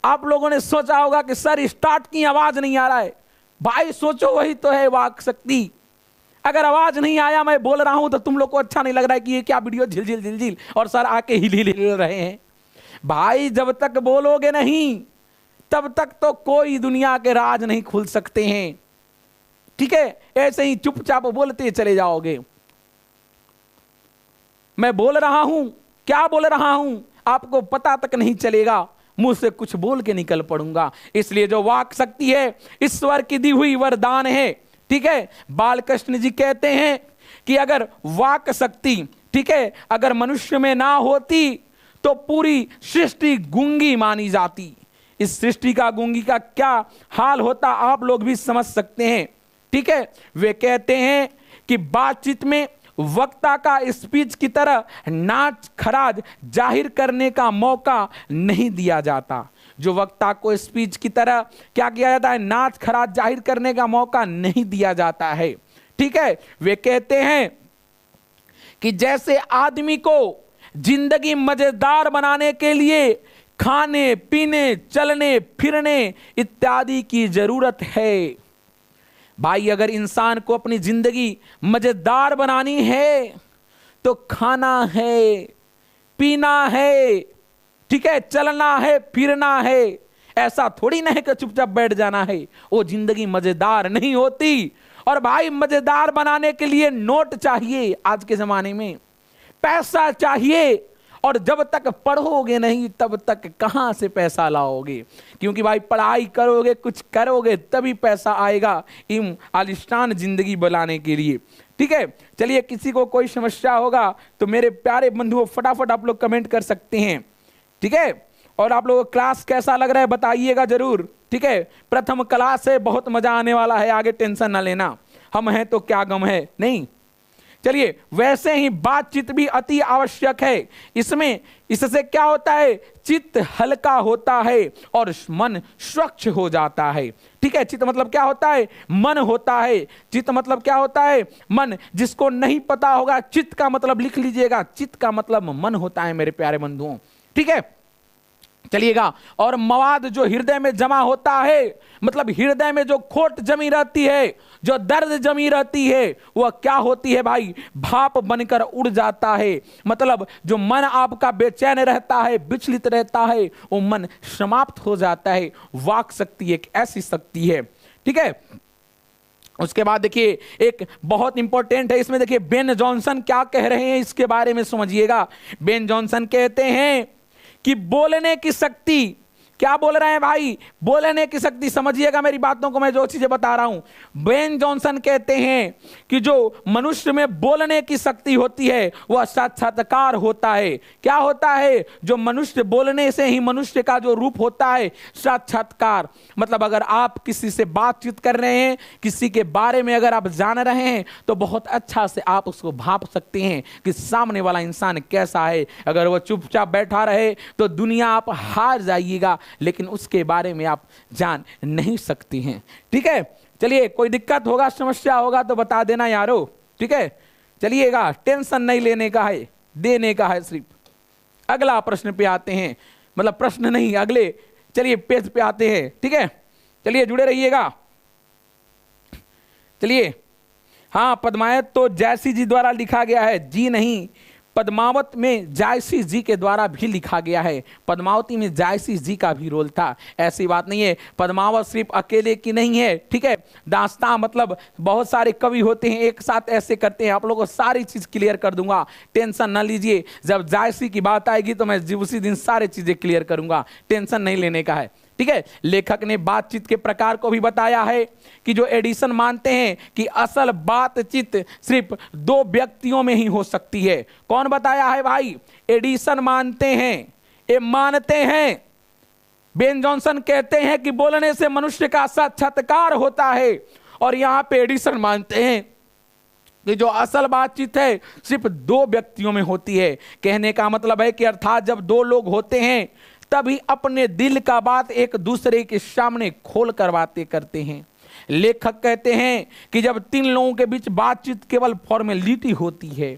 आप लोगों ने सोचा होगा कि सर स्टार्ट की आवाज नहीं आ रहा है। भाई सोचो, वही तो है वाक शक्ति। अगर आवाज नहीं आया, मैं बोल रहा हूं, तो तुम लोग को अच्छा नहीं लग रहा है कि ये क्या वीडियो झिलझिल झिलझिल और सर आके हिल रहे हैं। भाई जब तक बोलोगे नहीं, तब तक तो कोई दुनिया के राज नहीं खुल सकते हैं, ठीक है। ऐसे ही चुपचाप बोलते चले जाओगे। मैं बोल रहा हूं, क्या बोल रहा हूं आपको पता तक नहीं चलेगा, मुंह से कुछ बोल के निकल पड़ूंगा। इसलिए जो वाक शक्ति है ईश्वर की दी हुई वरदान है, ठीक है। बालकृष्ण जी कहते हैं कि अगर वाक शक्ति, ठीक है, अगर मनुष्य में ना होती तो पूरी सृष्टि गूंगी मानी जाती। इस सृष्टि का गूंगी का क्या हाल होता आप लोग भी समझ सकते हैं, ठीक है। वे कहते हैं कि बातचीत में वक्ता का स्पीच की तरह नाच खराज जाहिर करने का मौका नहीं दिया जाता। जो वक्ता को स्पीच की तरह क्या किया जाता है, नाच खराज जाहिर करने का मौका नहीं दिया जाता है। ठीक है, वे कहते हैं कि जैसे आदमी को जिंदगी मजेदार बनाने के लिए खाने पीने चलने फिरने इत्यादि की जरूरत है। भाई अगर इंसान को अपनी जिंदगी मजेदार बनानी है तो खाना है, पीना है, ठीक है, चलना है, फिरना है। ऐसा थोड़ी ना है कि चुपचाप बैठ जाना है, वो जिंदगी मजेदार नहीं होती। और भाई मजेदार बनाने के लिए नोट चाहिए, आज के जमाने में पैसा चाहिए, और जब तक पढ़ोगे नहीं तब तक कहां से पैसा लाओगे, क्योंकि भाई पढ़ाई करोगे, कुछ करोगे तभी पैसा आएगा इन आलिशान जिंदगी बनाने के लिए। ठीक है, चलिए किसी को कोई समस्या होगा तो मेरे प्यारे बंधुओं फटाफट आप लोग कमेंट कर सकते हैं। ठीक है, और आप लोगों को क्लास कैसा लग रहा है बताइएगा जरूर। ठीक है, प्रथम क्लास है, बहुत मजा आने वाला है, आगे टेंशन ना लेना, हम हैं तो क्या गम है, नहीं। चलिए, वैसे ही बातचीत भी अति आवश्यक है। इससे क्या होता है, चित्त हल्का होता है और मन स्वच्छ हो जाता है। ठीक है, चित्त मतलब क्या होता है, मन होता है। चित्त मतलब क्या होता है, मन। जिसको नहीं पता होगा चित्त का मतलब लिख लीजिएगा, चित्त का मतलब मन होता है मेरे प्यारे बंधुओं। ठीक है, चलिएगा, और मवाद जो हृदय में जमा होता है, मतलब हृदय में जो खोट जमी रहती है, जो दर्द जमी रहती है, वह क्या होती है भाई, भाप बनकर उड़ जाता है। मतलब जो मन आपका बेचैन रहता है, विचलित रहता है, वो मन समाप्त हो जाता है। वाक शक्ति एक ऐसी शक्ति है। ठीक है, उसके बाद देखिए एक बहुत इंपॉर्टेंट है इसमें, देखिए बेन जॉनसन क्या कह रहे हैं इसके बारे में समझिएगा। बेन जॉनसन कहते हैं कि बोलने की शक्ति, क्या बोल रहे हैं भाई, बोलने की शक्ति, समझिएगा मेरी बातों को, मैं जो चीजें बता रहा हूं। बेन जॉनसन कहते हैं कि जो मनुष्य में बोलने की शक्ति होती है वह साक्षात्कार होता है। क्या होता है, जो मनुष्य बोलने से ही मनुष्य का जो रूप होता है साक्षात्कार। मतलब अगर आप किसी से बातचीत कर रहे हैं, किसी के बारे में अगर आप जान रहे हैं तो बहुत अच्छा से आप उसको भाप सकते हैं कि सामने वाला इंसान कैसा है। अगर वह चुपचाप बैठा रहे तो दुनिया आप हार जाइएगा, लेकिन उसके बारे में आप जान नहीं सकती हैं। ठीक है, चलिए कोई दिक्कत होगा, समस्या होगा तो बता देना यारो। ठीक है, चलिएगा, टेंशन नहीं लेने का है, देने का है सिर्फ। अगला प्रश्न पे आते हैं, मतलब प्रश्न नहीं, अगले चलिए पेज पे आते हैं। ठीक है, चलिए जुड़े रहिएगा। चलिए, हाँ, पद्मावत तो जायसी जी द्वारा लिखा गया है, जी नहीं, पद्मावत में जायसी जी के द्वारा भी लिखा गया है। पद्मावती में जायसी जी का भी रोल था, ऐसी बात नहीं है। पद्मावत सिर्फ अकेले की नहीं है। ठीक है, दास्तां मतलब बहुत सारे कवि होते हैं एक साथ ऐसे करते हैं। आप लोगों को सारी चीज क्लियर कर दूंगा, टेंशन ना लीजिए। जब जायसी की बात आएगी तो मैं उसी दिन सारी चीजें क्लियर करूंगा, टेंशन नहीं लेने का है। ठीक है, लेखक ने बातचीत के प्रकार को भी बताया है कि जो एडिसन मानते हैं कि असल बातचीत सिर्फ दो व्यक्तियों में ही हो सकती है। कौन बताया है भाई, एडिसन मानते हैं, ये मानते हैं। बेन जॉनसन कहते हैं कि बोलने से मनुष्य का साक्षात्कार होता है, और यहां पे एडिसन मानते हैं कि जो असल बातचीत है सिर्फ दो व्यक्तियों में होती है। कहने का मतलब है कि अर्थात जब दो लोग होते हैं तभी अपने दिल का बात एक दूसरे के सामने खोल कर बातें करते हैं। लेखक कहते हैं कि जब तीन लोगों के बीच बातचीत केवल फॉर्मेलिटी होती है।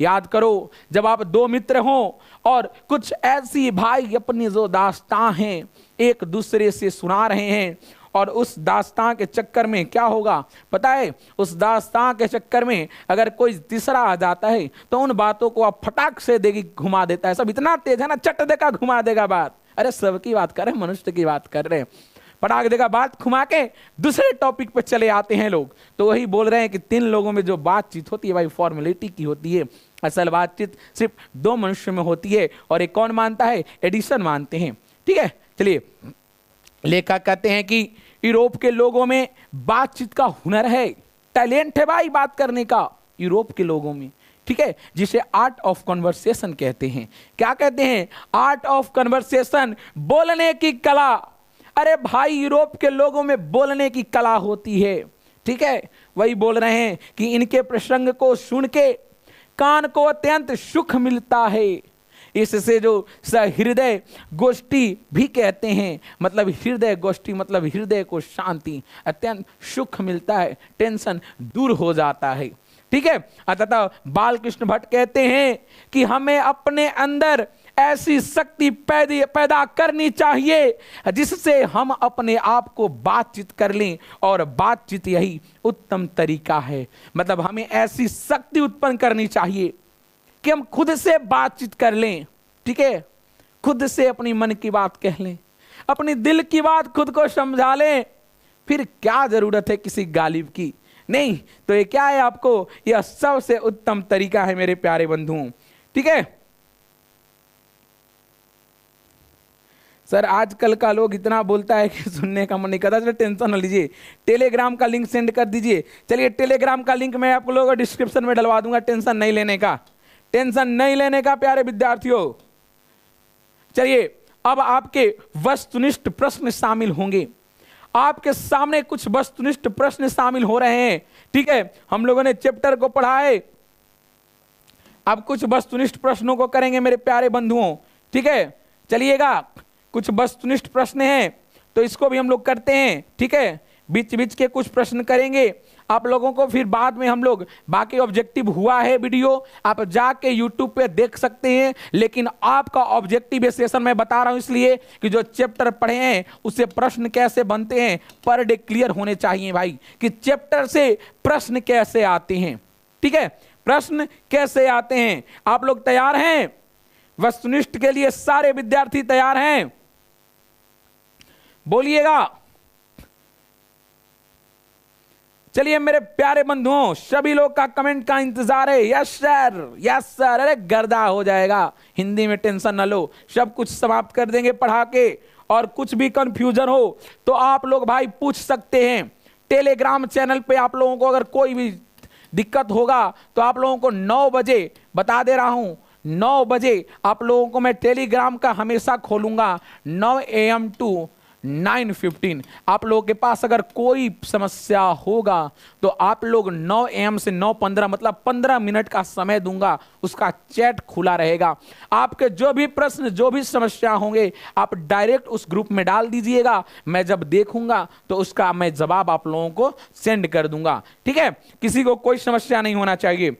याद करो, जब आप दो मित्र हों और कुछ ऐसी भाई अपनी जो दास्तां हैं एक दूसरे से सुना रहे हैं, और उस दास्तां के चक्कर में क्या होगा पता है, उस दास्तां के चक्कर में अगर कोई तीसरा आ जाता है तो उन बातों को आप फटाक से देगी घुमा देता है। सब इतना तेज है ना, चट देगा घुमा देगा बात। अरे सबकी बात कर रहे हैं, मनुष्य की बात कर रहे हैं। फटाक देगा बात घुमा के दूसरे टॉपिक पे चले आते हैं लोग। तो वही बोल रहे हैं कि तीन लोगों में जो बातचीत होती है भाई फॉर्मेलिटी की होती है, असल बातचीत सिर्फ दो मनुष्य में होती है। और एक कौन मानता है, एडिसन मानते हैं। ठीक है, चलिए, लेखक कहते हैं कि यूरोप के लोगों में बातचीत का हुनर है, टैलेंट है भाई बात करने का यूरोप के लोगों में। ठीक है, जिसे आर्ट ऑफ कन्वर्सेशन कहते हैं। क्या कहते हैं, आर्ट ऑफ कन्वर्सेशन, बोलने की कला। अरे भाई यूरोप के लोगों में बोलने की कला होती है। ठीक है, वही बोल रहे हैं कि इनके प्रसंग को सुन के कान को अत्यंत सुख मिलता है। इससे जो सहृदय गोष्ठी भी कहते हैं, मतलब हृदय गोष्ठी मतलब हृदय को शांति, अत्यंत सुख मिलता है, टेंशन दूर हो जाता है। ठीक है, अतः बालकृष्ण भट्ट कहते हैं कि हमें अपने अंदर ऐसी शक्ति पैदा करनी चाहिए जिससे हम अपने आप को बातचीत कर लें, और बातचीत यही उत्तम तरीका है। मतलब हमें ऐसी शक्ति उत्पन्न करनी चाहिए कि हम खुद से बातचीत कर लें। ठीक है, खुद से अपनी मन की बात कह लें, अपनी दिल की बात खुद को समझा लें। फिर क्या जरूरत है किसी गालिब की? नहीं तो ये क्या है, आपको यह सबसे उत्तम तरीका है मेरे प्यारे बंधुओं। ठीक है सर, आजकल का लोग इतना बोलता है कि सुनने का मन नहीं करता। चलो टेंशन न लीजिए, टेलीग्राम का लिंक सेंड कर दीजिए। चलिए टेलीग्राम का लिंक मैं आप लोगों को डिस्क्रिप्शन में डलवा दूंगा, टेंशन नहीं लेने का, टेंशन नहीं लेने का प्यारे विद्यार्थियों। चलिए अब आपके वस्तुनिष्ठ प्रश्न शामिल होंगे, आपके सामने कुछ वस्तुनिष्ठ प्रश्न शामिल हो रहे हैं। ठीक है, हम लोगों ने चैप्टर को पढ़ा है, अब कुछ वस्तुनिष्ठ प्रश्नों को करेंगे मेरे प्यारे बंधुओं। ठीक है, चलिएगा कुछ वस्तुनिष्ठ प्रश्न हैं तो इसको भी हम लोग करते हैं। ठीक है, बीच बीच के कुछ प्रश्न करेंगे आप लोगों को, फिर बाद में हम लोग बाकी ऑब्जेक्टिव हुआ है वीडियो आप जाके यूट्यूब पे देख सकते हैं। लेकिन आपका ऑब्जेक्टिव सेशन मैं बता रहा हूं इसलिए कि जो चैप्टर पढ़े हैं उससे प्रश्न कैसे बनते हैं पर डे क्लियर होने चाहिए भाई, कि चैप्टर से प्रश्न कैसे आते हैं। ठीक है, प्रश्न कैसे आते हैं। आप लोग तैयार हैं? वस्तुनिष्ठ के लिए सारे विद्यार्थी तैयार हैं? बोलिएगा। चलिए मेरे प्यारे बंधुओं, सभी लोग का कमेंट का इंतजार है। Yes sir, yes sir. अरे गर्दा हो जाएगा, हिंदी में टेंशन न लो, सब कुछ समाप्त कर देंगे पढ़ा के। और कुछ भी कंफ्यूजन हो तो आप लोग भाई पूछ सकते हैं टेलीग्राम चैनल पे। आप लोगों को अगर कोई भी दिक्कत होगा तो आप लोगों को 9 बजे बता दे रहा हूं, 9 बजे आप लोगों को मैं टेलीग्राम का हमेशा खोलूंगा 9 AM टू 9:15। आप लोगों के पास अगर कोई समस्या होगा तो आप लोग 9 AM से 9:15 मतलब 15 मिनट का समय दूंगा, उसका चैट खुला रहेगा। आपके जो भी प्रश्न जो भी समस्या होंगे आप डायरेक्ट उस ग्रुप में डाल दीजिएगा, मैं जब देखूंगा तो उसका मैं जवाब आप लोगों को सेंड कर दूंगा। ठीक है, किसी को कोई समस्या नहीं होना चाहिए।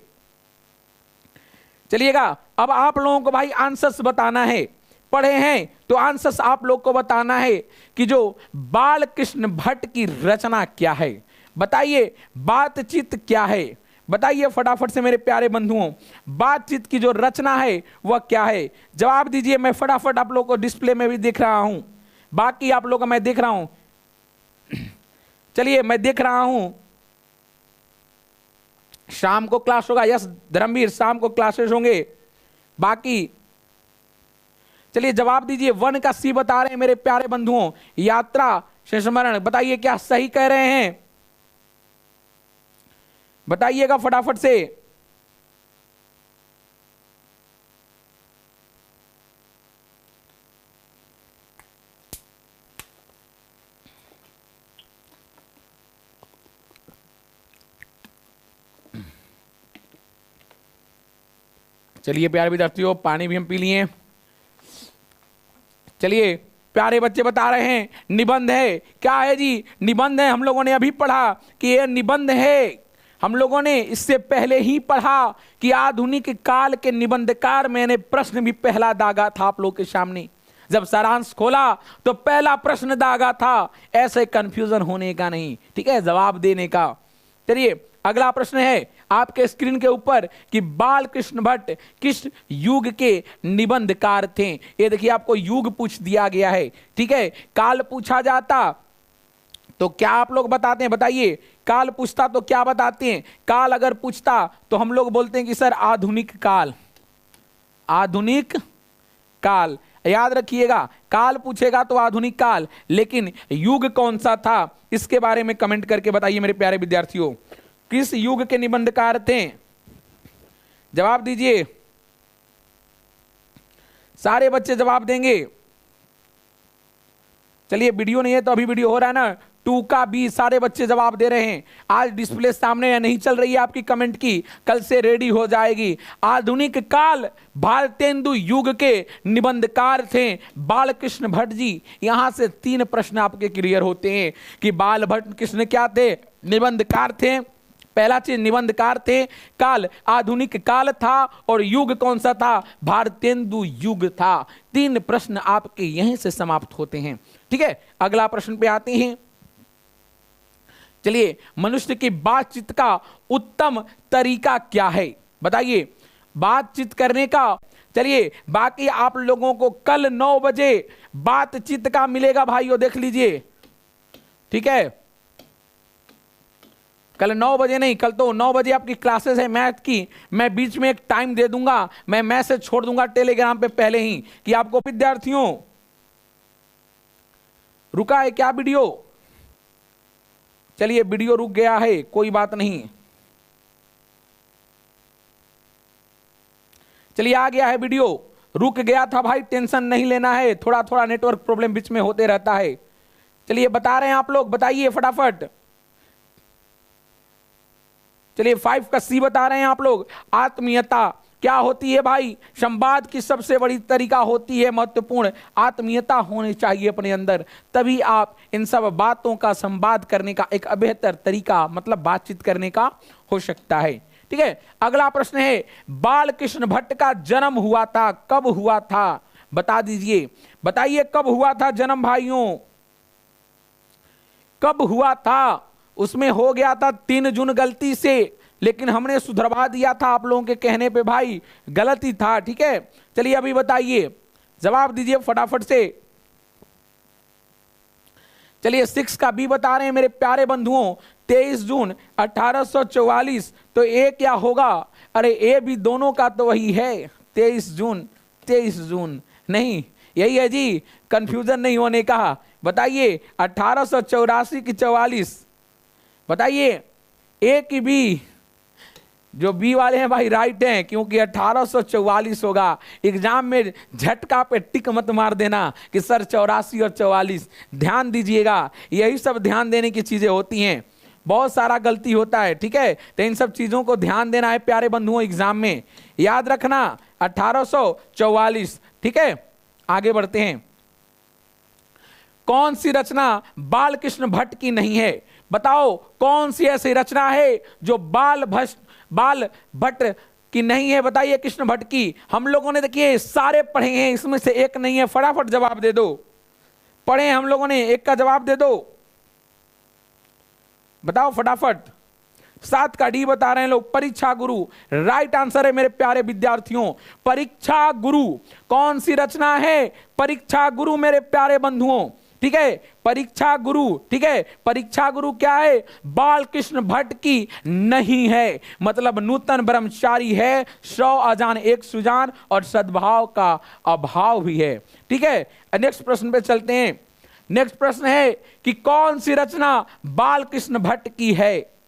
चलिएगा, अब आप लोगों को भाई आंसर्स बताना है, पढ़े हैं तो आंसर्स आप लोग को बताना है कि जो बालकृष्ण भट्ट की रचना क्या है। बताइए बातचीत क्या है, बताइए फटाफट से मेरे प्यारे बंधुओं, बातचीत की जो रचना है वह क्या है। जवाब दीजिए, मैं फटाफट आप लोग को डिस्प्ले में भी देख रहा हूं, बाकी आप लोग को मैं देख रहा हूं। चलिए मैं देख रहा हूं, शाम को क्लास होगा। यस धर्मवीर, शाम को क्लासेस होंगे। बाकी चलिए जवाब दीजिए। 1 का C बता रहे हैं मेरे प्यारे बंधुओं, यात्रा से स्मरण। बताइए क्या सही कह रहे हैं, बताइएगा फटाफट से। चलिए प्यारे विद्यार्थियों, पानी भी हम पी लिए। चलिए प्यारे बच्चे बता रहे हैं निबंध है। क्या है जी? निबंध है। हम लोगों ने अभी पढ़ा कि यह निबंध है। हम लोगों ने इससे पहले ही पढ़ा कि आधुनिक काल के निबंधकार, मैंने प्रश्न भी पहला दागा था आप लोग के सामने। जब सारांश खोला तो पहला प्रश्न दागा था, ऐसे कंफ्यूजन होने का नहीं, ठीक है, जवाब देने का। चलिए अगला प्रश्न है आपके स्क्रीन के ऊपर कि बालकृष्ण भट्ट किस युग के निबंधकार थे। ये देखिए आपको युग पूछ दिया गया है। ठीक है, काल पूछा जाता तो क्या आप लोग बताते हैं? बताइए, काल पूछता तो क्या बताते हैं? काल अगर पूछता तो हम लोग बोलते हैं कि सर आधुनिक काल, आधुनिक काल। याद रखिएगा, काल पूछेगा तो आधुनिक काल, लेकिन युग कौन सा था इसके बारे में कमेंट करके बताइए मेरे प्यारे विद्यार्थियों, किस युग के निबंधकार थे? जवाब दीजिए, सारे बच्चे जवाब देंगे। चलिए वीडियो नहीं है तो अभी वीडियो हो रहा है ना, 2 का बी सारे बच्चे जवाब दे रहे हैं। आज डिस्प्ले सामने या नहीं चल रही है आपकी कमेंट की, कल से रेडी हो जाएगी। आधुनिक काल भारतेंदु युग के निबंधकार थे बालकृष्ण भट्ट जी। यहां से 3 प्रश्न आपके क्लियर होते हैं कि बाल भट्ट कृष्ण क्या थे, निबंधकार थे। पहला चीज निबंधकार थे, काल आधुनिक काल था, और युग कौन सा था, भारतेंदु युग था। 3 प्रश्न आपके यहीं से समाप्त होते हैं। ठीक है, अगला प्रश्न पे आते हैं। चलिए, मनुष्य की बातचीत का उत्तम तरीका क्या है, बताइए बातचीत करने का। चलिए, बाकी आप लोगों को कल 9 बजे बातचीत का मिलेगा भाइयों, देख लीजिए। ठीक है, कल 9 बजे नहीं, कल तो 9 बजे आपकी क्लासेस है मैथ की। मैं बीच में एक टाइम दे दूंगा, मैं मैसेज छोड़ दूंगा टेलीग्राम पे पहले ही कि आपको विद्यार्थियों, रुका है क्या वीडियो? चलिए, वीडियो रुक गया है, कोई बात नहीं। चलिए, आ गया है वीडियो, रुक गया था भाई, टेंशन नहीं लेना है, थोड़ा थोड़ा नेटवर्क प्रॉब्लम बीच में होते रहता है। चलिए, बता रहे हैं आप लोग, बताइए फटाफट। चलिए, 5 का सी बता रहे हैं आप लोग। आत्मीयता क्या होती है भाई? संवाद की सबसे बड़ी तरीका होती है महत्वपूर्ण, आत्मीयता होनी चाहिए अपने अंदर, तभी आप इन सब बातों का संवाद करने का एक बेहतर तरीका, मतलब बातचीत करने का हो सकता है। ठीक है, अगला प्रश्न है, बालकृष्ण भट्ट का जन्म हुआ था, कब हुआ था, बता दीजिए। बताइए कब हुआ था जन्म भाइयों, कब हुआ था? उसमें हो गया था 3 जून गलती से, लेकिन हमने सुधरवा दिया था आप लोगों के कहने पे भाई, गलत ही था। ठीक है, चलिए अभी बताइए, जवाब दीजिए फटाफट से। चलिए, 6 का बी बता रहे हैं मेरे प्यारे बंधुओं, 23 जून 1844। तो ए क्या होगा? अरे ए भी दोनों का तो वही है, 23 जून नहीं, यही है जी, कंफ्यूजन नहीं होने का। बताइए 1884 की 44, बताइए ए की बी, जो बी वाले हैं भाई राइट हैं, क्योंकि 1844 होगा। एग्जाम में झटका पे टिक मत मार देना कि सर 84 और 44, ध्यान दीजिएगा, यही सब ध्यान देने की चीजें होती हैं, बहुत सारा गलती होता है। ठीक है, तो इन सब चीजों को ध्यान देना है प्यारे बंधुओं, एग्जाम में याद रखना 1844। ठीक है, आगे बढ़ते हैं। कौन सी रचना बालकृष्ण भट्ट की नहीं है? बताओ कौन सी ऐसी रचना है जो बाल भट्ट की नहीं है? बताइए, कृष्ण भट्ट की। हम लोगों ने देखिए सारे पढ़े हैं, इसमें से एक नहीं है, फटाफट जवाब दे दो। पढ़े हम लोगों ने, एक का जवाब दे दो, बताओ फटाफट। 7 का डी बता रहे हैं लोग, परीक्षा गुरु राइट आंसर है मेरे प्यारे विद्यार्थियों, परीक्षा गुरु। कौन सी रचना है? परीक्षा गुरु मेरे प्यारे बंधुओं। ठीक है, परीक्षा गुरु। ठीक है, परीक्षा गुरु क्या है? बालकृष्ण भट्ट की नहीं है, मतलब नूतन ब्रह्मचारी है, 100 अजान 1 सुजान, और सद्भाव का अभाव भी है। ठीक है, नेक्स्ट प्रश्न पे चलते हैं। नेक्स्ट प्रश्न है कि कौन सी रचना बालकृष्ण भट्ट की है?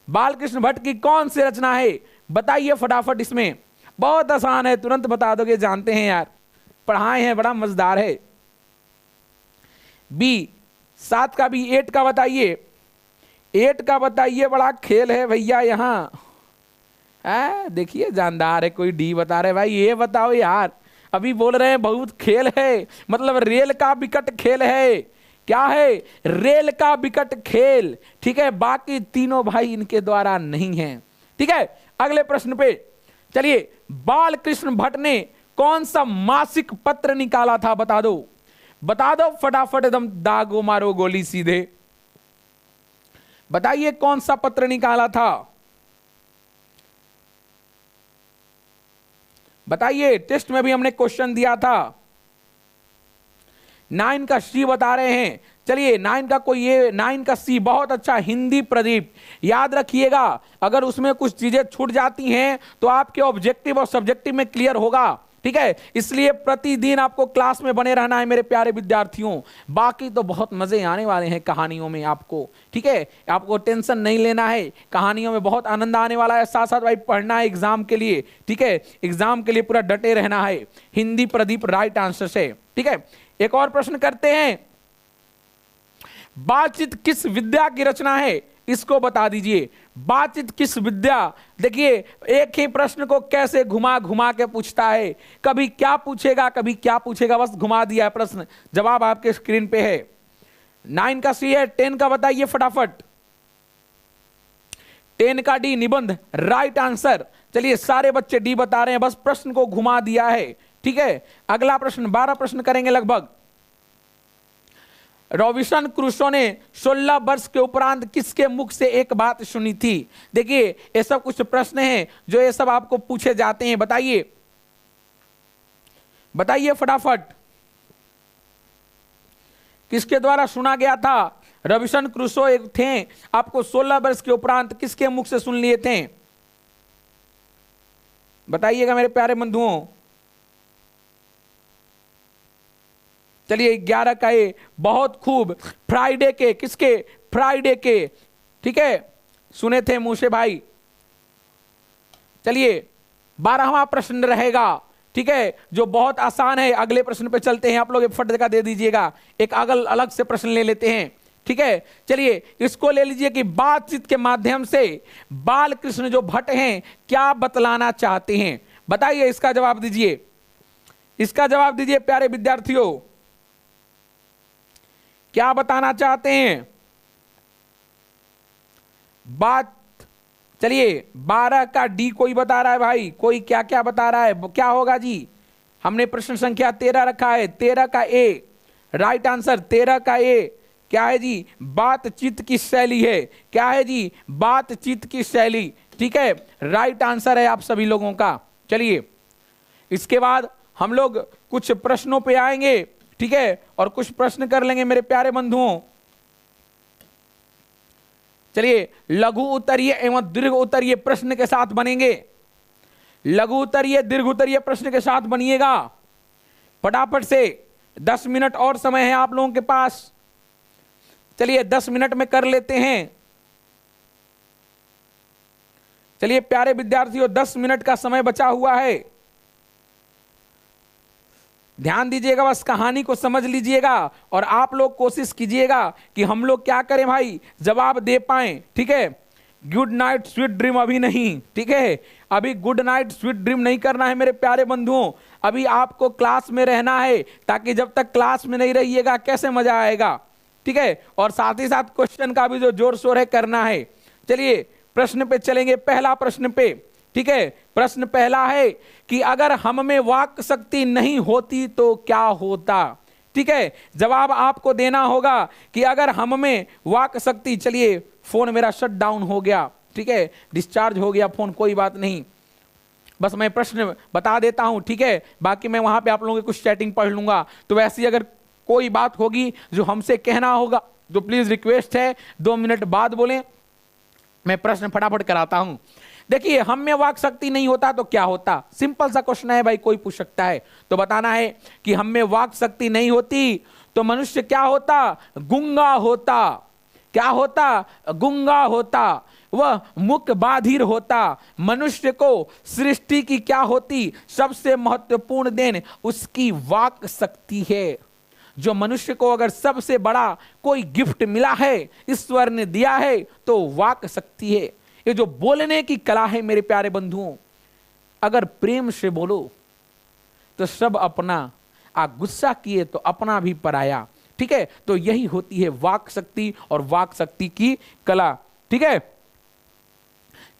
बालकृष्ण भट्ट की कौन सी रचना है? बताइए फटाफट। इसमें बहुत आसान है, तुरंत बता दोगे, जानते हैं यार, पढ़ाए हैं, बड़ा मजेदार है। बी 7 का बी, 8 का बताइए, 8 का बताइए, बड़ा खेल है भैया यहाँ। देखिए जानदार है, कोई डी बता रहे भाई, ये बताओ यार, अभी बोल रहे हैं बहुत खेल है, मतलब रेल का विकट खेल है। क्या है? रेल का विकट खेल। ठीक है, बाकी तीनों भाई इनके द्वारा नहीं है। ठीक है, अगले प्रश्न पे चलिए। बालकृष्ण भट्ट ने कौन सा मासिक पत्र निकाला था? बता दो, बता दो फटाफट, एकदम दागो मारो गोली सीधे। बताइए कौन सा पत्र निकाला था? बताइए, टेस्ट में भी हमने क्वेश्चन दिया था। 9 का सी बता रहे हैं। चलिए 9 का कोई, ये 9 का सी बहुत अच्छा, हिंदी प्रदीप। याद रखिएगा, अगर उसमें कुछ चीजें छूट जाती हैं तो आपके ऑब्जेक्टिव और सब्जेक्टिव में क्लियर होगा। ठीक है, इसलिए प्रतिदिन आपको क्लास में बने रहना है मेरे प्यारे विद्यार्थियों। बाकी तो बहुत मजे आने वाले हैं कहानियों में आपको। ठीक है, आपको टेंशन नहीं लेना है, कहानियों में बहुत आनंद आने वाला है। साथ साथ भाई पढ़ना है एग्जाम के लिए। ठीक है, एग्जाम के लिए पूरा डटे रहना है। हिंदी प्रदीप राइट आंसर से। ठीक है, एक और प्रश्न करते हैं। बातचीत किस विद्या की रचना है, इसको बता दीजिए। बातचीत किस विद्या, देखिए एक ही प्रश्न को कैसे घुमा घुमा के पूछता है, कभी क्या पूछेगा कभी क्या पूछेगा, बस घुमा दिया है प्रश्न। जवाब आपके स्क्रीन पे है। 9 का सी है, 10 का बताइए फटाफट। 10 का डी निबंध, राइट आंसर। चलिए सारे बच्चे डी बता रहे हैं, बस प्रश्न को घुमा दिया है। ठीक है, अगला प्रश्न, 12 प्रश्न करेंगे लगभग। रॉबिन्सन क्रूसो ने 16 वर्ष के उपरांत किसके मुख से एक बात सुनी थी। देखिए ये सब कुछ प्रश्न हैं जो ये सब आपको पूछे जाते हैं, बताइए बताइए फटाफट, किसके द्वारा सुना गया था। रॉबिन्सन क्रूसो एक थे, आपको 16 वर्ष के उपरांत किसके मुख से सुन लिए थे, बताइएगा मेरे प्यारे बंधुओं। चलिए 11 का ये, बहुत खूब, फ्राइडे के, किसके, फ्राइडे के, ठीक है, सुने थे मूसे भाई। चलिए 12वां प्रश्न रहेगा, ठीक है, जो बहुत आसान है। अगले प्रश्न पे चलते हैं, आप लोग फट का दे दीजिएगा, एक अलग से प्रश्न ले लेते हैं। ठीक है, चलिए इसको ले लीजिए कि बातचीत के माध्यम से बाल कृष्ण जो भट्ट हैं क्या बतलाना चाहते हैं, बताइए, इसका जवाब दीजिए, इसका जवाब दीजिए प्यारे विद्यार्थियों, क्या बताना चाहते हैं। बात, चलिए 12 का डी कोई बता रहा है भाई, कोई क्या क्या बता रहा है, क्या होगा जी। हमने प्रश्न संख्या 13 रखा है, 13 का ए राइट आंसर, 13 का ए क्या है जी, बातचीत की शैली है, क्या है जी, बातचीत की शैली, ठीक है, राइट आंसर है आप सभी लोगों का। चलिए इसके बाद हम लोग कुछ प्रश्नों पे आएंगे, ठीक है, और कुछ प्रश्न कर लेंगे मेरे प्यारे बंधुओं। चलिए लघु उत्तरीय एवं दीर्घ उत्तरीय प्रश्न के साथ बनेंगे, लघु उत्तरीय दीर्घ उत्तरीय प्रश्न के साथ बनिएगा फटाफट से। 10 मिनट और समय है आप लोगों के पास, चलिए 10 मिनट में कर लेते हैं। चलिए प्यारे विद्यार्थियों 10 मिनट का समय बचा हुआ है, ध्यान दीजिएगा, बस कहानी को समझ लीजिएगा और आप लोग कोशिश कीजिएगा कि हम लोग क्या करें भाई, जवाब दे पाएं। ठीक है, गुड नाइट स्वीट ड्रीम अभी नहीं, ठीक है, अभी गुड नाइट स्वीट ड्रीम नहीं करना है मेरे प्यारे बंधुओं, अभी आपको क्लास में रहना है, ताकि जब तक क्लास में नहीं रहिएगा कैसे मजा आएगा। ठीक है, और साथ ही साथ क्वेश्चन का भी जो जोर शोर है करना है। चलिए प्रश्न पे चलेंगे, पहला प्रश्न पे, ठीक है, प्रश्न पहला है कि अगर हम में वाक शक्ति नहीं होती तो क्या होता। ठीक है, जवाब आपको देना होगा कि अगर हम में वाक शक्ति, चलिए फोन मेरा शट डाउन हो गया, ठीक है, डिस्चार्ज हो गया फोन, कोई बात नहीं, बस मैं प्रश्न बता देता हूं, ठीक है, बाकी मैं वहां पे आप लोगों की कुछ चैटिंग पढ़ लूंगा। तो वैसी अगर कोई बात होगी जो हमसे कहना होगा तो प्लीज रिक्वेस्ट है 2 मिनट बाद बोलें, मैं प्रश्न फटाफट कराता हूं। देखिए हम में वाक शक्ति नहीं होता तो क्या होता, सिंपल सा क्वेश्चन है भाई, कोई पूछ सकता है। तो बताना है कि हम में वाक शक्ति नहीं होती तो मनुष्य क्या होता, गूंगा होता, क्या होता, गूंगा होता, वह मुख बाधिर होता। मनुष्य को सृष्टि की क्या होती, सबसे महत्वपूर्ण देन उसकी वाक शक्ति है। जो मनुष्य को अगर सबसे बड़ा कोई गिफ्ट मिला है, ईश्वर ने दिया है, तो वाक शक्ति है। ये जो बोलने की कला है मेरे प्यारे बंधुओं, अगर प्रेम से बोलो तो सब अपना, आ गुस्सा किए तो अपना भी पराया। ठीक है, तो यही होती है वाक शक्ति और वाक शक्ति की कला। ठीक है,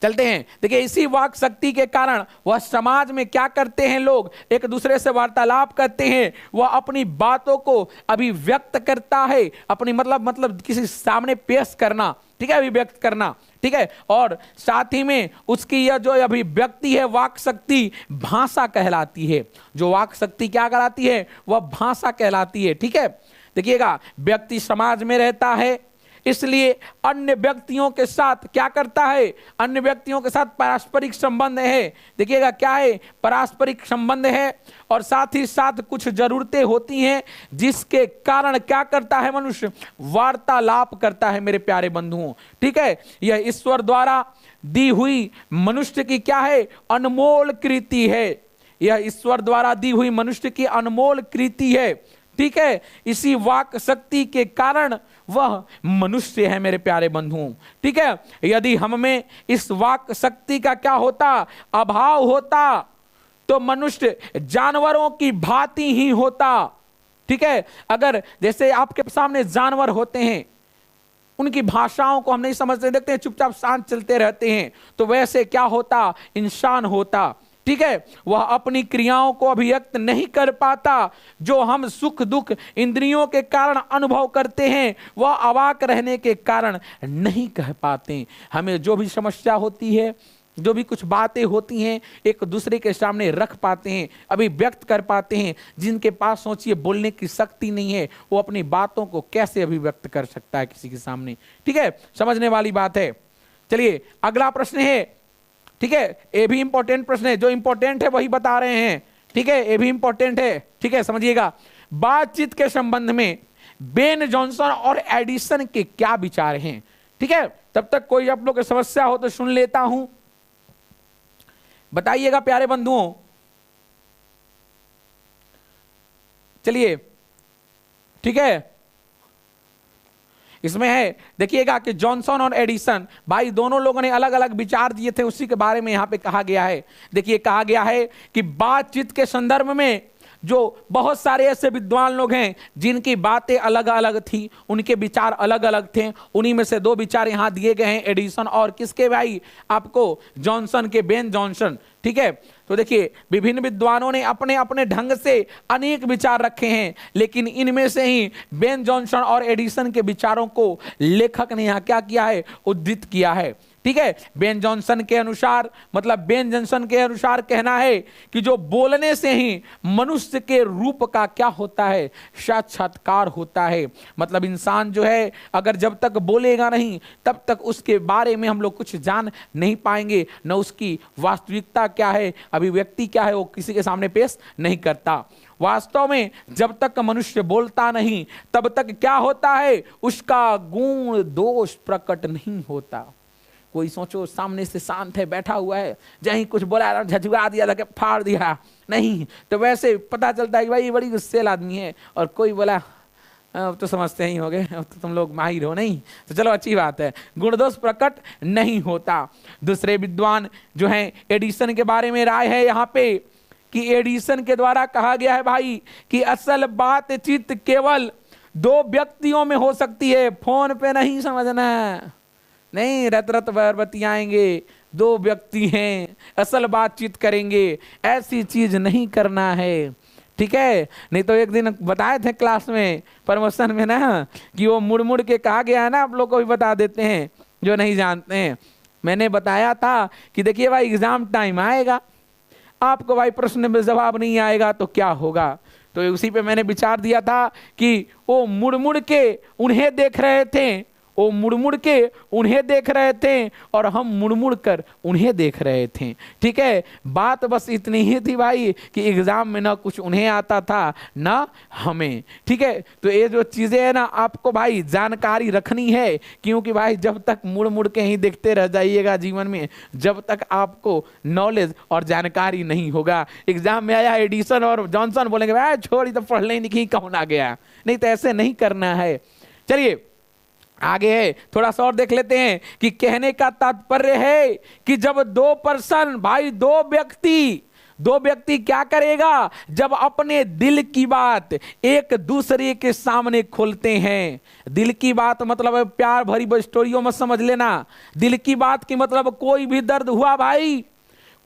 चलते हैं। देखिए इसी वाक शक्ति के कारण वह समाज में क्या करते हैं, लोग एक दूसरे से वार्तालाप करते हैं, वह अपनी बातों को अभिव्यक्त करता है, अपनी मतलब किसी सामने पेश करना, ठीक है, अभिव्यक्त करना। ठीक है, और साथ ही में उसकी यह जो अभिव्यक्ति है वाक शक्ति भाषा कहलाती है। जो वाक शक्ति क्या कहलाती है, वह भाषा कहलाती है। ठीक है, देखिएगा व्यक्ति समाज में रहता है, इसलिए अन्य व्यक्तियों के साथ क्या करता है, अन्य व्यक्तियों के साथ पारस्परिक संबंध है। देखिएगा क्या है, पारस्परिक संबंध है, और साथ ही साथ कुछ जरूरतें होती हैं जिसके कारण क्या करता है मनुष्य, वार्तालाप करता है मेरे प्यारे बंधुओं। ठीक है, यह ईश्वर द्वारा दी हुई मनुष्य की क्या है, अनमोल कृति है। यह ईश्वर द्वारा दी हुई मनुष्य की अनमोल कृति है। ठीक है, इसी वाक शक्ति के कारण वह मनुष्य है मेरे प्यारे बंधुओं। ठीक है, यदि हम में इस वाक शक्ति का क्या होता, अभाव होता, तो मनुष्य जानवरों की भांति ही होता। ठीक है, अगर जैसे आपके सामने जानवर होते हैं, उनकी भाषाओं को हम नहीं समझते, देखते हैं चुपचाप शांत चलते रहते हैं, तो वैसे क्या होता, इंसान होता। ठीक है, वह अपनी क्रियाओं को अभिव्यक्त नहीं कर पाता। जो हम सुख दुख इंद्रियों के कारण अनुभव करते हैं, वह अवाक रहने के कारण नहीं कह पाते। हमें जो भी समस्या होती है, जो भी कुछ बातें होती हैं, एक दूसरे के सामने रख पाते हैं, अभी व्यक्त कर पाते हैं। जिनके पास सोचिए बोलने की शक्ति नहीं है, वो अपनी बातों को कैसे अभिव्यक्त कर सकता है किसी के सामने। ठीक है, समझने वाली बात है। चलिए अगला प्रश्न है। ठीक है, ये भी इंपॉर्टेंट प्रश्न है, जो इंपॉर्टेंट है वही बता रहे हैं। ठीक है, ये भी इंपॉर्टेंट है। ठीक है, समझिएगा। बातचीत के संबंध में बेन जॉनसन और एडिसन के क्या विचार हैं। ठीक है, तब तक कोई आप लोग की समस्या हो तो सुन लेता हूं, बताइएगा प्यारे बंधुओं। चलिए, ठीक है, इसमें है, देखिएगा कि जॉनसन और एडिसन भाई दोनों लोगों ने अलग अलग विचार दिए थे, उसी के बारे में यहां पे कहा गया है। देखिए, कहा गया है कि बातचीत के संदर्भ में जो बहुत सारे ऐसे विद्वान लोग हैं जिनकी बातें अलग अलग थी, उनके विचार अलग अलग थे। उन्हीं में से दो विचार यहां दिए गए हैं, एडिसन और किसके भाई, आपको जॉनसन के, बेन जॉनसन। ठीक है, तो देखिए विभिन्न विद्वानों ने अपने अपने ढंग से अनेक विचार रखे हैं, लेकिन इनमें से ही बेन जॉनसन और एडिसन के विचारों को लेखक ने यहां क्या किया है, उद्धृत किया है। ठीक है, बेन जॉनसन के अनुसार, मतलब बेन जॉनसन के अनुसार कहना है कि जो बोलने से ही मनुष्य के रूप का क्या होता है, साक्षात्कार होता है। मतलब इंसान जो है अगर जब तक बोलेगा नहीं, तब तक उसके बारे में हम लोग कुछ जान नहीं पाएंगे, न उसकी वास्तविकता क्या है, अभिव्यक्ति क्या है, वो किसी के सामने पेश नहीं करता। वास्तव में जब तक मनुष्य बोलता नहीं, तब तक क्या होता है, उसका गुण दोष प्रकट नहीं होता। कोई सोचो सामने से शांत है, बैठा हुआ है, जहीं कुछ बोला झुका दिया, लगे फाड़ दिया, नहीं तो वैसे पता चलता है कि भाई ये बड़ी गुस्सेल आदमी है। और कोई बोला तो समझते ही होगे, तो तुम लोग माहिर हो, नहीं तो चलो अच्छी बात है, गुण दोष प्रकट नहीं होता। दूसरे विद्वान जो हैं एडिसन के बारे में राय है यहाँ पे कि एडिसन के द्वारा कहा गया है भाई कि असल बातचीत केवल दो व्यक्तियों में हो सकती है, फोन पे नहीं समझना, नहीं रत रत भर बतियाएंगे, दो व्यक्ति हैं असल बातचीत करेंगे, ऐसी चीज नहीं करना है। ठीक है, नहीं तो एक दिन बताए थे क्लास में प्रमोशन में ना कि वो मुड़ मुड़ के कहा गया है ना, आप लोग को भी बता देते हैं जो नहीं जानते हैं। मैंने बताया था कि देखिए भाई एग्जाम टाइम आएगा, आपको भाई प्रश्न में जवाब नहीं आएगा तो क्या होगा। तो उसी पे मैंने विचार दिया था कि वो मुड़ मुड़ के उन्हें देख रहे थे, वो मुड़ मुड़ के उन्हें देख रहे थे और हम मुड़ मुड़ कर उन्हें देख रहे थे। ठीक है, बात बस इतनी ही थी भाई कि एग्जाम में ना कुछ उन्हें आता था ना हमें। ठीक है, तो ये जो चीजें है ना आपको भाई जानकारी रखनी है, क्योंकि भाई जब तक मुड़ मुड़ के ही देखते रह जाइएगा जीवन में, जब तक आपको नॉलेज और जानकारी नहीं होगा। एग्जाम में आया एडिसन और जॉनसन, बोलेंगे भाई छोड़ी तो पढ़ नहीं लिखी कौन आ गया, नहीं तो ऐसे नहीं करना है। चलिए आगे है, थोड़ा सा और देख लेते हैं कि कहने का तात्पर्य है कि जब दो पर्सन भाई, दो व्यक्ति क्या करेगा, जब अपने दिल की बात एक दूसरे के सामने खोलते हैं। दिल की बात मतलब प्यार भरी स्टोरियों में समझ लेना, दिल की बात की मतलब कोई भी दर्द हुआ भाई,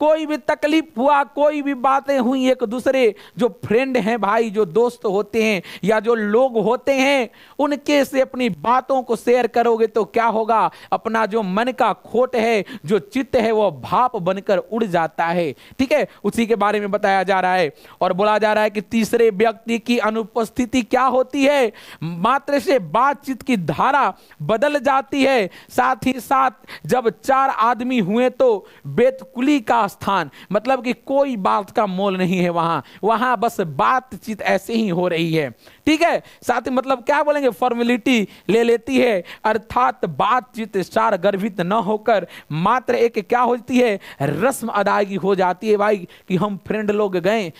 कोई भी तकलीफ हुआ, कोई भी बातें हुई, एक दूसरे जो फ्रेंड हैं भाई, जो दोस्त होते हैं या जो लोग होते हैं, उनके से अपनी बातों को शेयर करोगे तो क्या होगा, अपना जो मन का खोट है, जो चित्त है, वो भाप बनकर उड़ जाता है। ठीक है, उसी के बारे में बताया जा रहा है और बोला जा रहा है कि तीसरे व्यक्ति की अनुपस्थिति क्या होती है, मात्र से बातचीत की धारा बदल जाती है। साथ ही साथ जब चार आदमी हुए तो बेतकुली का स्थान, मतलब कि कोई बात का मोल नहीं है, वहां बस बातचीत ऐसे ही हो रही है। ठीक है, साथ ही मतलब क्या बोलेंगे, फॉर्मेलिटी ले लेती है, अर्थात बातचीत सार गर्भित न होकर मात्र एक क्या होती है, रस्म अदायगी हो जाती है भाई कि हम फ्रेंड लोग गए,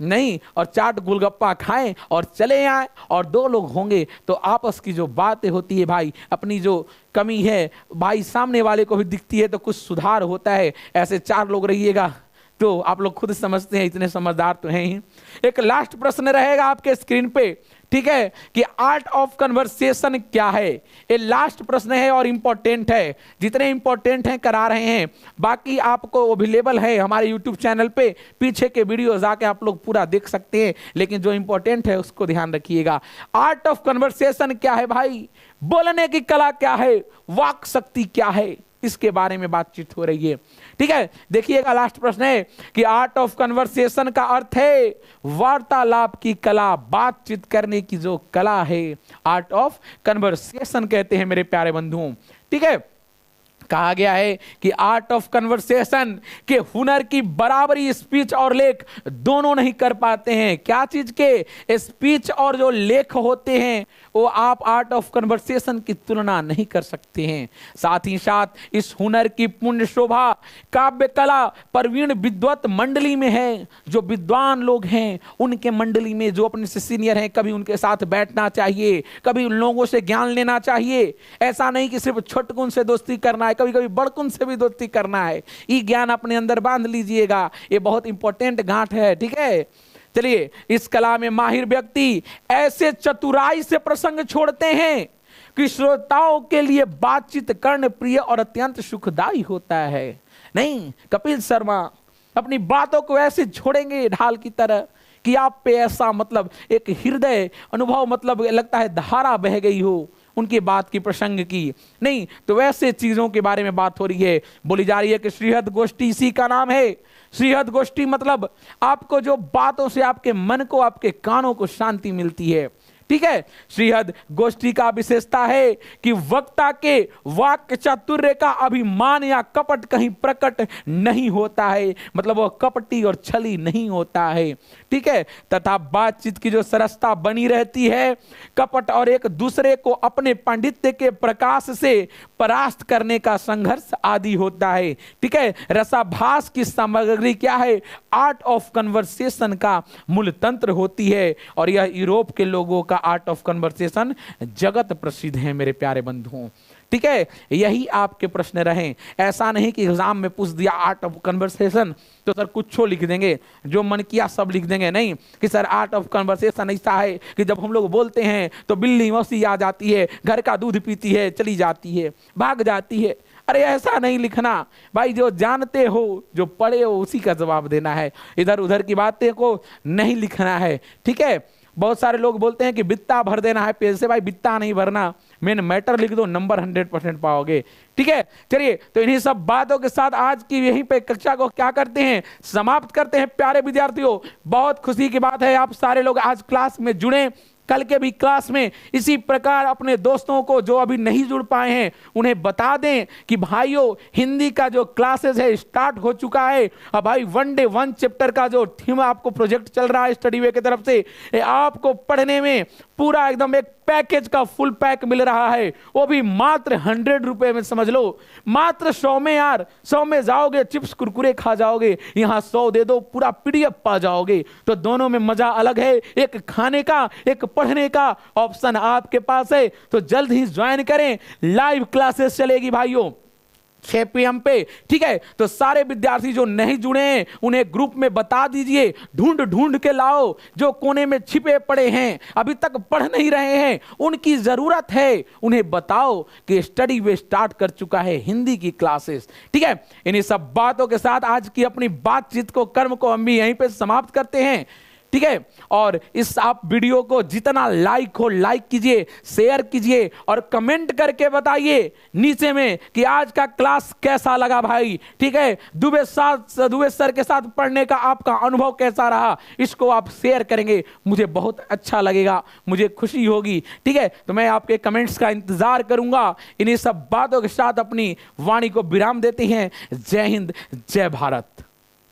नहीं, और चाट गोलगप्पा खाएं और चले आए, और 2 लोग होंगे तो आपस की जो बातें होती है भाई, अपनी जो कमी है भाई सामने वाले को भी दिखती है तो कुछ सुधार होता है। ऐसे 4 लोग रहिएगा तो आप लोग खुद समझते हैं, इतने समझदार तो हैं ही। एक लास्ट प्रश्न रहेगा आपके स्क्रीन पे, ठीक है, कि आर्ट ऑफ कन्वर्सेशन क्या है। ये लास्ट प्रश्न है और इंपॉर्टेंट है, जितने इंपॉर्टेंट हैं करा रहे हैं, बाकी आपको अवेलेबल है हमारे यूट्यूब चैनल पे, पीछे के वीडियो जाके आप लोग पूरा देख सकते हैं, लेकिन जो इंपॉर्टेंट है उसको ध्यान रखिएगा। आर्ट ऑफ कन्वर्सेशन क्या है भाई, बोलने की कला क्या है, वाक शक्ति क्या है, इसके बारे में बातचीत हो रही है, ठीक है। देखिएगा लास्ट प्रश्न है कि आर्ट ऑफ कन्वर्सेशन का अर्थ है वार्तालाप की कला, बातचीत करने की जो कला है, आर्ट ऑफ कन्वर्सेशन कहते हैं मेरे प्यारे बंधुओं, ठीक है। कहा गया है कि आर्ट ऑफ कन्वर्सेशन के हुनर की बराबरी स्पीच और लेख दोनों नहीं कर पाते हैं। क्या चीज के, स्पीच और जो लेख होते हैं वो आप आर्ट ऑफ कन्वर्सेशन की तुलना नहीं कर सकते हैं। साथ ही साथ इस हुनर की पुण्य शोभा काव्य कला प्रवीण विद्वत मंडली में है। जो विद्वान लोग हैं उनके मंडली में जो अपने से सीनियर हैं, कभी उनके साथ बैठना चाहिए, कभी उन लोगों से ज्ञान लेना चाहिए। ऐसा नहीं कि सिर्फ छोटकुन से दोस्ती करना है, कभी कभी बड़कुन से भी दोस्ती करना है। ये ज्ञान अपने अंदर बांध लीजिएगा, ये बहुत इंपॉर्टेंट गांठ है, ठीक है। चलिए, इस कला में माहिर व्यक्ति ऐसे चतुराई से प्रसंग छोड़ते हैं कि श्रोताओं के लिए बातचीत करने प्रिय और अत्यंत सुखदायी होता है। नहीं, कपिल शर्मा अपनी बातों को ऐसे छोड़ेंगे ढाल की तरह कि आप पे ऐसा मतलब एक हृदय अनुभव, मतलब लगता है धारा बह गई हो उनकी बात की, प्रसंग की। नहीं तो वैसे चीजों के बारे में बात हो रही है, बोली जा रही है कि श्रीहद गोष्ठी इसी का नाम है। श्रीहद गोष्ठी मतलब आपको जो बातों से आपके मन को, आपके कानों को शांति मिलती है, ठीक है। श्रीहद गोष्ठी का विशेषता है कि वक्ता के वाक्य चातुर्य का अभिमान या कपट कहीं प्रकट नहीं होता है, मतलब वह कपटी और छली नहीं होता है, ठीक है। तथा बातचीत की जो सरसता बनी रहती है, कपट और एक दूसरे को अपने पांडित्य के प्रकाश से परास्त करने का संघर्ष आदि होता है, ठीक है। रसाभास की सामग्री क्या है, आर्ट ऑफ कन्वर्सेशन का मूल तंत्र होती है, और यह यूरोप के लोगों का आर्ट ऑफ कन्वर्सेशन जगत प्रसिद्ध है मेरे प्यारे बंधुओं, ठीक है। यही आपके प्रश्न रहे, ऐसा नहीं कि एग्जाम में पूछ दिया आर्ट ऑफ कन्वर्सेशन तो सर कुछ लिख देंगे, जो मन किया सब लिख देंगे। नहीं कि सर आर्ट ऑफ कन्वर्सेशन ऐसा है कि जब हम लोग बोलते हैं तो बिल्ली मौसी आ जाती है, घर का दूध पीती है, चली जाती है, भाग जाती है। अरे ऐसा नहीं लिखना भाई, जो जानते हो, जो पढ़े हो उसी का जवाब देना है, इधर उधर की बातें को नहीं लिखना है, ठीक है। बहुत सारे लोग बोलते हैं कि बित्ता भर देना है पेज से, भाई बित्ता नहीं भरना, मेन मैटर लिख दो, नंबर 100% पाओगे, ठीक है। चलिए, तो इन्हीं सब बातों के साथ आज की यहीं पे कक्षा को क्या करते हैं, समाप्त करते हैं। प्यारे विद्यार्थियों, बहुत खुशी की बात है आप सारे लोग आज क्लास में जुड़े। कल के भी क्लास में इसी प्रकार अपने दोस्तों को जो अभी नहीं जुड़ पाए हैं उन्हें बता दें कि भाइयों हिंदी का जो क्लासेस है स्टार्ट हो चुका है। अब भाई 1 डे 1 चैप्टर का जो थीम आपको प्रोजेक्ट चल रहा है स्टडी वे की तरफ से, आपको पढ़ने में पूरा एकदम एक पैकेज का फुल पैक मिल रहा है, वो भी मात्र 100 रुपए में, समझ लो मात्र 100 में। यार 100 में जाओगे चिप्स कुरकुरे खा जाओगे, यहाँ 100 दे दो पूरा PDF पा जाओगे। तो दोनों में मजा अलग है, एक खाने का एक पढ़ने का ऑप्शन आपके पास है। तो जल्द ही ज्वाइन करें, लाइव क्लासेस चलेगी भाइयों 6 PM पे, ठीक है। तो सारे विद्यार्थी जो नहीं जुड़े हैं उन्हें ग्रुप में बता दीजिए, ढूंढ ढूंढ के लाओ, जो कोने में छिपे पड़े हैं अभी तक पढ़ नहीं रहे हैं, उनकी जरूरत है, उन्हें बताओ कि स्टडी वे स्टार्ट कर चुका है हिंदी की क्लासेस, ठीक है। इन्हीं सब बातों के साथ आज की अपनी बातचीत को, कर्म को हम भी यहीं पे समाप्त करते हैं, ठीक है। और इस आप वीडियो को जितना लाइक हो लाइक कीजिए, शेयर कीजिए और कमेंट करके बताइए नीचे में कि आज का क्लास कैसा लगा भाई, ठीक है। दुबे सर के साथ पढ़ने का आपका अनुभव कैसा रहा, इसको आप शेयर करेंगे, मुझे बहुत अच्छा लगेगा, मुझे खुशी होगी, ठीक है। तो मैं आपके कमेंट्स का इंतजार करूंगा। इन्हीं सब बातों के साथ अपनी वाणी को विराम देते हैं। जय हिंद, जय भारत।